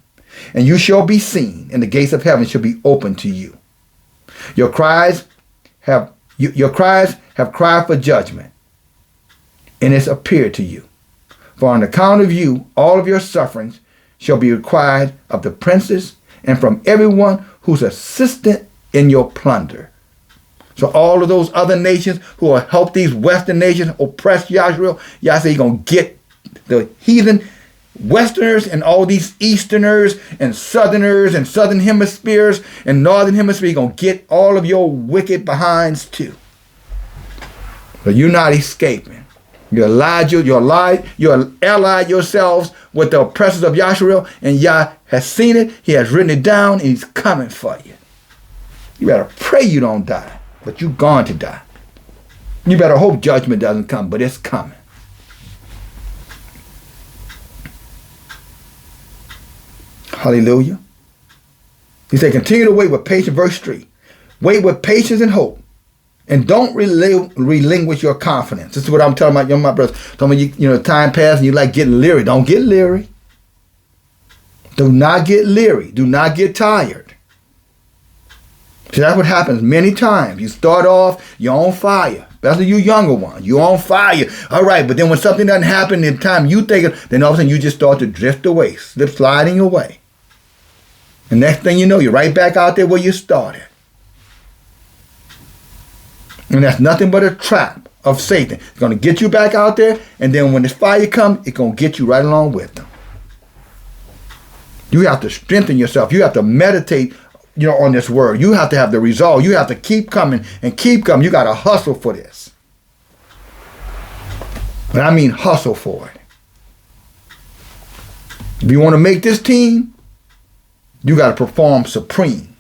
And you shall be seen, and the gates of heaven shall be open to you. Your cries have cried for judgment, and it's appeared to you. For on account of you, all of your sufferings shall be required of the princes and from everyone who's assistant in your plunder. So all of those other nations who will help these Western nations oppress Yahweh, Yah say you're going to get the heathen Westerners and all these Easterners and Southerners and Southern hemispheres and Northern hemisphere. You're going to get all of your wicked behinds too. But you're not escaping. You allied yourselves with the oppressors of Yahshua, and Yah has seen it. He has written it down, and he's coming for you. You better pray you don't die, but you're going to die. You better hope judgment doesn't come, but it's coming. Hallelujah. He said, continue to wait with patience, verse 3. Wait with patience and hope. And don't relinquish your confidence. This is what I'm talking about, my brothers. Talking about time passed and you like getting leery. Don't get leery. Do not get leery. Do not get tired. See, that's what happens many times. You start off, you're on fire. Especially you younger ones. You're on fire. All right, but then when something doesn't happen in the time you think it, then all of a sudden you just start to drift away, sliding away. And next thing you know, you're right back out there where you started. And that's nothing but a trap of Satan. It's going to get you back out there, and then when the fire comes, it's going to get you right along with them. You have to strengthen yourself. You have to meditate, on this word. You have to have the resolve. You have to keep coming and keep coming. You got to hustle for this. And I mean hustle for it. If you want to make this team, You got to perform supreme.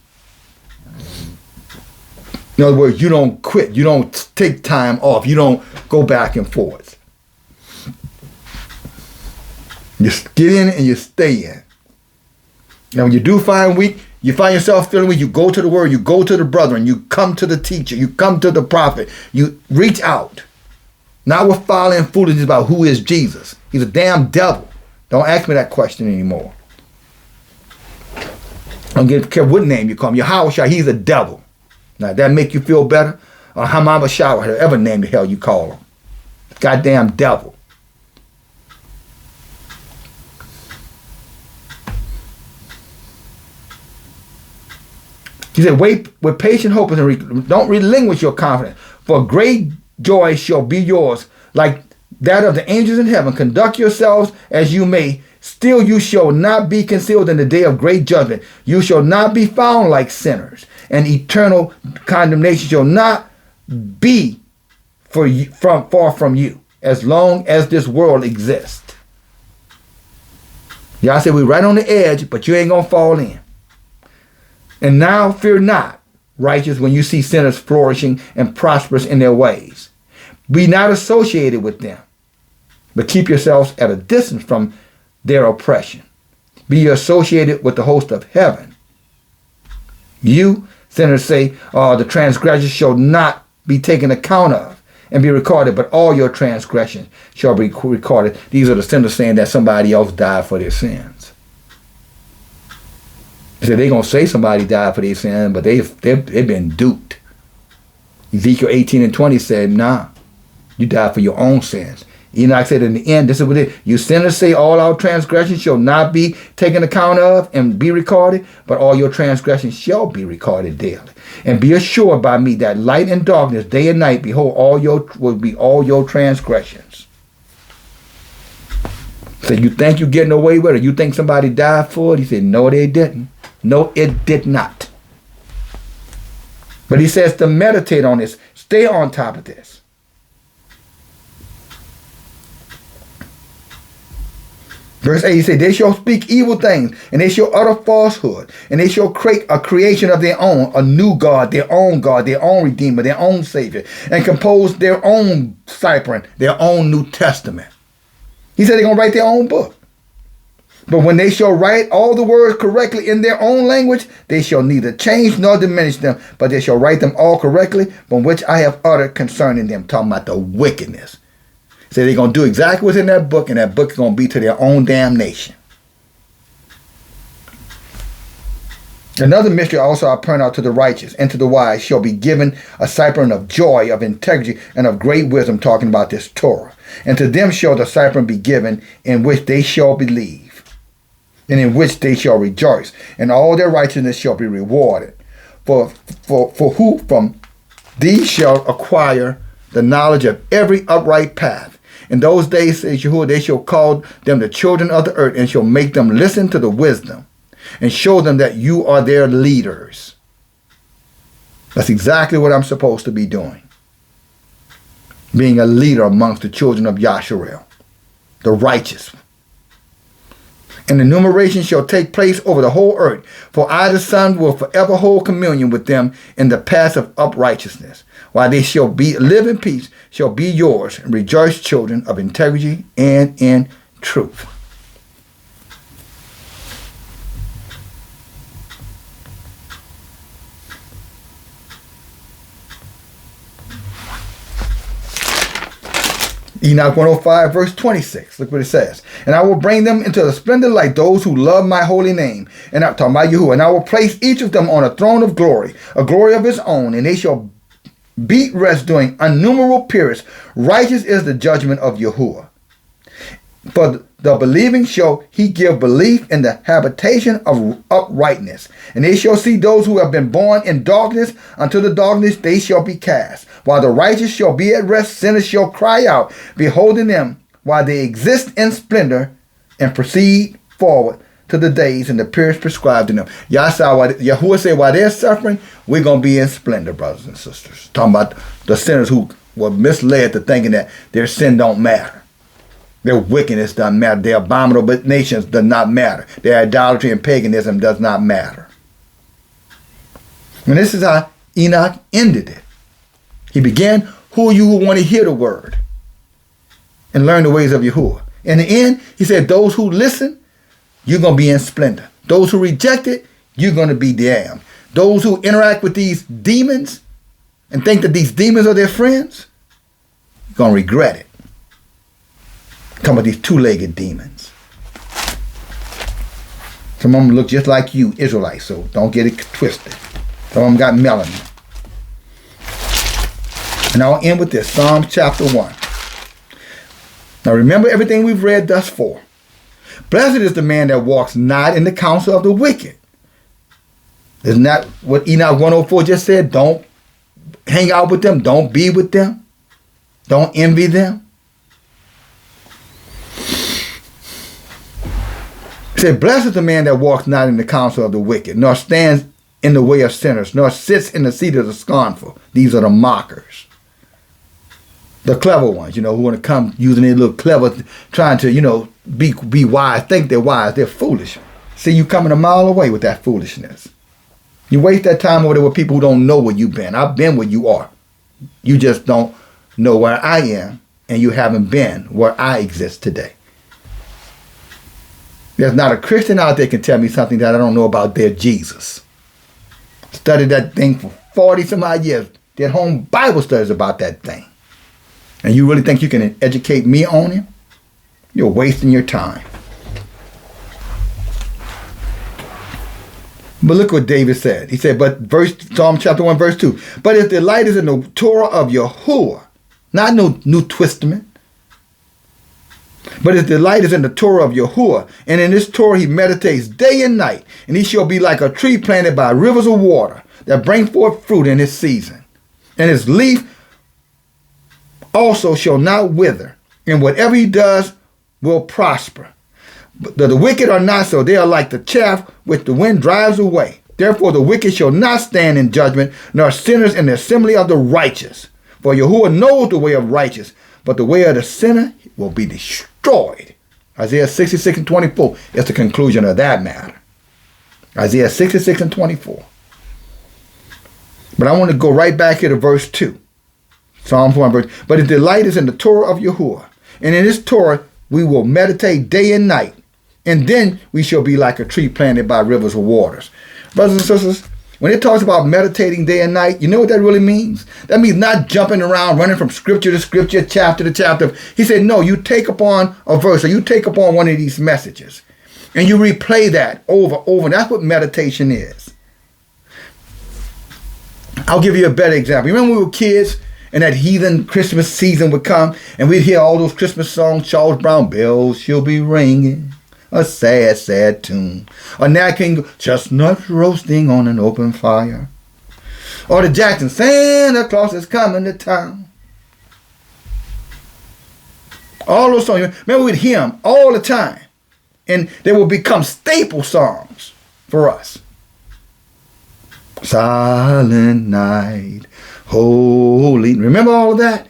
In other words, you don't quit. You don't take time off. You don't go back and forth. You get in and you stay in. Now, when you do find weak, you find yourself feeling weak, you go to the word, you go to the brethren, you come to the teacher, you come to the prophet, you reach out. Not with folly and foolishness about who is Jesus. He's a damn devil. Don't ask me that question anymore. I don't care what name you call him. Yahuah, he's a devil. Now, that make you feel better? Or Hamama Shower, whatever name the hell you call him. Goddamn devil. He said, wait with patient hope and don't relinquish your confidence, for great joy shall be yours, like that of the angels in heaven. Conduct yourselves as you may. Still you shall not be concealed in the day of great judgment. You shall not be found like sinners, and eternal condemnation shall not be far from you, as long as this world exists. Y'all said we're right on the edge, but you ain't gonna fall in. And now fear not, righteous, when you see sinners flourishing and prosperous in their ways. Be not associated with them, but keep yourselves at a distance from their oppression. Be associated with the host of heaven. You, sinners, say, the transgressions shall not be taken account of and be recorded, but all your transgressions shall be recorded. These are the sinners saying that somebody else died for their sins. So they're going to say somebody died for their sin, but they've been duped. Ezekiel 18:20 said, nah, you died for your own sins. Enoch said in the end, this is what it is. You sinners say all our transgressions shall not be taken account of and be recorded, but all your transgressions shall be recorded daily. And be assured by me that light and darkness, day and night, behold, will be all your transgressions. So you think you're getting away with it? You think somebody died for it? He said, no, they didn't. No, it did not. But he says to meditate on this. Stay on top of this. Verse 8, he said, they shall speak evil things, and they shall utter falsehood, and they shall create a creation of their own, a new God, their own Redeemer, their own Savior, and compose their own cypher, their own New Testament. He said they're going to write their own book. But when they shall write all the words correctly in their own language, they shall neither change nor diminish them, but they shall write them all correctly, from which I have uttered concerning them, talking about the wickedness. So they're going to do exactly what's in that book, and that book is going to be to their own damnation. Another mystery also I point out to the righteous and to the wise shall be given a cypher of joy, of integrity, and of great wisdom, talking about this Torah. And to them shall the cypher be given, in which they shall believe, and in which they shall rejoice, and all their righteousness shall be rewarded. For who from these shall acquire the knowledge of every upright path. In those days, says Yahuah, they shall call them the children of the earth, and shall make them listen to the wisdom, and show them that you are their leaders. That's exactly what I'm supposed to be doing. Being a leader amongst the children of Yasharel, the righteous. And the numeration shall take place over the whole earth. For I, the Son, will forever hold communion with them in the path of uprightness. While they shall live in peace, shall be yours, and rejoice, children of integrity and in truth. Enoch 105, verse 26. Look what it says. And I will bring them into the splendid light, those who love my holy name. And I'm talking about Yahuah. And I will place each of them on a throne of glory, a glory of his own. And they shall beat rest during innumerable periods. Righteous is the judgment of Yahuah. For the believing shall he give belief in the habitation of uprightness. And they shall see those who have been born in darkness, unto the darkness they shall be cast. While the righteous shall be at rest, sinners shall cry out, beholding them, while they exist in splendor, and proceed forward to the days and the periods prescribed in them. Y'all saw what Yahuah said, while they're suffering, we're going to be in splendor, brothers and sisters. Talking about the sinners who were misled to thinking that their sin don't matter. Their wickedness doesn't matter. Their abominations does not matter. Their idolatry and paganism does not matter. And this is how Enoch ended it. He began, who you who want to hear the word and learn the ways of Yahuah. In the end, he said, those who listen, you're going to be in splendor. Those who reject it, you're going to be damned. Those who interact with these demons and think that these demons are their friends, you're going to regret it. Talking about these two-legged demons. Some of them look just like you, Israelites, so don't get it twisted. Some of them got melanin. And I'll end with this, Psalms chapter 1. Now remember everything we've read thus far. Blessed is the man that walks not in the counsel of the wicked. Isn't that what Enoch 104 just said? Don't hang out with them. Don't be with them. Don't envy them. He said, blessed is the man that walks not in the counsel of the wicked, nor stands in the way of sinners, nor sits in the seat of the scornful. These are the mockers. The clever ones, who want to come using their little clever, trying to, be wise, think they're wise. They're foolish. See you coming a mile away with that foolishness. You waste that time over there with people who don't know where you've been. I've been where you are. You just don't know where I am, and you haven't been where I exist today. There's not a Christian out there can tell me something that I don't know about their Jesus. Studied that thing for 40 some odd years. Did home Bible studies about that thing. And you really think you can educate me on him? You're wasting your time. But look what David said. He said, Psalm chapter 1, verse 2. But his delight is in the Torah of Yahuah, not no New Testament. But his delight is in the Torah of Yahuah. And in this Torah he meditates day and night. And he shall be like a tree planted by rivers of water that bring forth fruit in its season. And his leaf also shall not wither, and whatever he does will prosper. But the wicked are not so. They are like the chaff which the wind drives away. Therefore the wicked shall not stand in judgment, nor sinners in the assembly of the righteous. For Yahuah knows the way of righteous, but the way of the sinner will be destroyed. Isaiah 66 and 24 is the conclusion of that matter. Isaiah 66 and 24. But I want to go right back here to verse 2. Psalm 1 verse. But his delight is in the Torah of Yahuah. And in this Torah we will meditate day and night. And then we shall be like a tree planted by rivers of waters. Brothers and sisters, when it talks about meditating day and night, you know what that really means? That means not jumping around, running from scripture to scripture, chapter to chapter. He said, no, you take upon a verse, or you take upon one of these messages, and you replay that over. That's what meditation is. I'll give you a better example. Remember when we were kids, and that heathen Christmas season would come, and we'd hear all those Christmas songs, Charles Brown, bells shall be ringing, a sad, sad tune. Or Nat King, chestnuts roasting on an open fire. Or the Jackson, Santa Claus is coming to town. All those songs, remember we'd hear them all the time. And they will become staple songs for us. Silent night, holy. Remember all of that?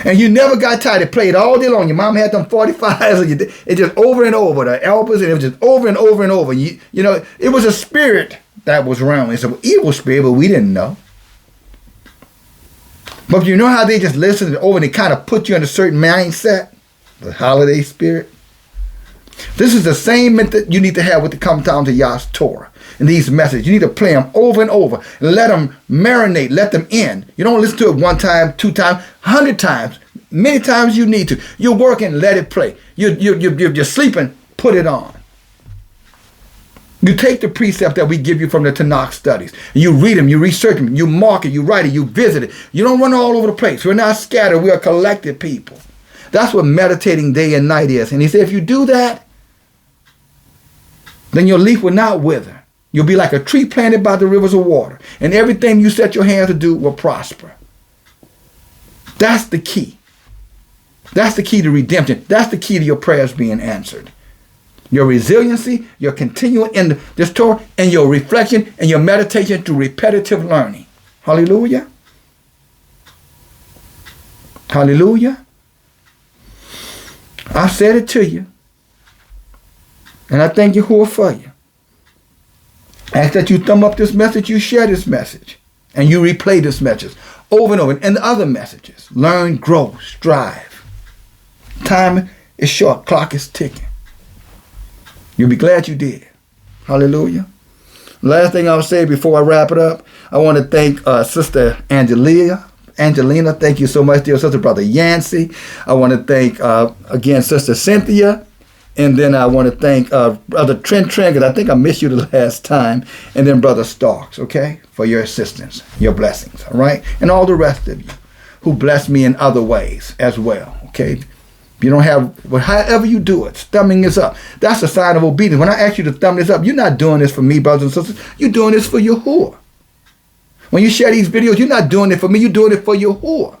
And you never got tired. It played all day long. Your mom had them 45s, and it just over and over. The albums, and it was just over and over and over. You know, it was a spirit that was around. It's an evil spirit, but we didn't know. But you know how they just listened over and they kind of put you in a certain mindset? The holiday spirit. This is the same method you need to have with the come down to Yah's Torah and these messages. You need to play them over and over and let them marinate, let them in. You don't listen to it 1 time, 2 times, 100 times, many times you need to. You're working, let it play. You're sleeping, put it on. You take the precept that we give you from the Tanakh studies. You read them, you research them, you mark it, you write it, you visit it. You don't run all over the place. We're not scattered. We are collected people. That's what meditating day and night is. And he said, if you do that, then your leaf will not wither. You'll be like a tree planted by the rivers of water. And everything you set your hands to do will prosper. That's the key. That's the key to redemption. That's the key to your prayers being answered. Your resiliency, your continuing in this Torah, and your reflection and your meditation through repetitive learning. Hallelujah. Hallelujah. I said it to you. And I thank Yahuah for you. I ask that you thumb up this message, you share this message, and you replay this message over and over, and the other messages. Learn, grow, strive. Time is short, clock is ticking. You'll be glad you did. Hallelujah. Last thing I'll say before I wrap it up, I want to thank Sister Angelina, thank you so much, dear sister, Brother Yancey. I want to thank, again, Sister Cynthia. And then I want to thank Brother Trent, because I think I missed you the last time. And then Brother Starks, okay, for your assistance, your blessings, all right? And all the rest of you who bless me in other ways as well, okay? If you don't have, well, however you do it, thumbing this up. That's a sign of obedience. When I ask you to thumb this up, you're not doing this for me, brothers and sisters. You're doing this for Yahuah. When you share these videos, you're not doing it for me. You're doing it for Yahuah.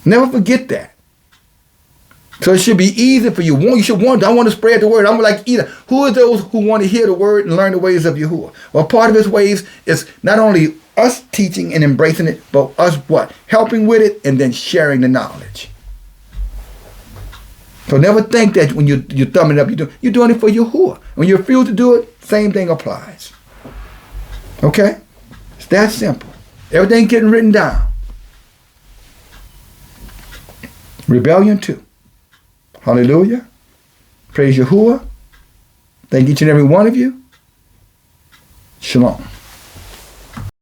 Never forget that. So it should be easy for you. You should want, I want to spread the word. I'm like Enoch. Who are those who want to hear the word and learn the ways of Yahuah? Well, part of his ways is not only us teaching and embracing it, but us what? Helping with it and then sharing the knowledge. So never think that when you're thumbing it up, you're doing it for Yahuah. When you refuse to do it, same thing applies. Okay? It's that simple. Everything getting written down. Rebellion 2. Hallelujah. Praise Yahuah. Thank each and every one of you. Shalom.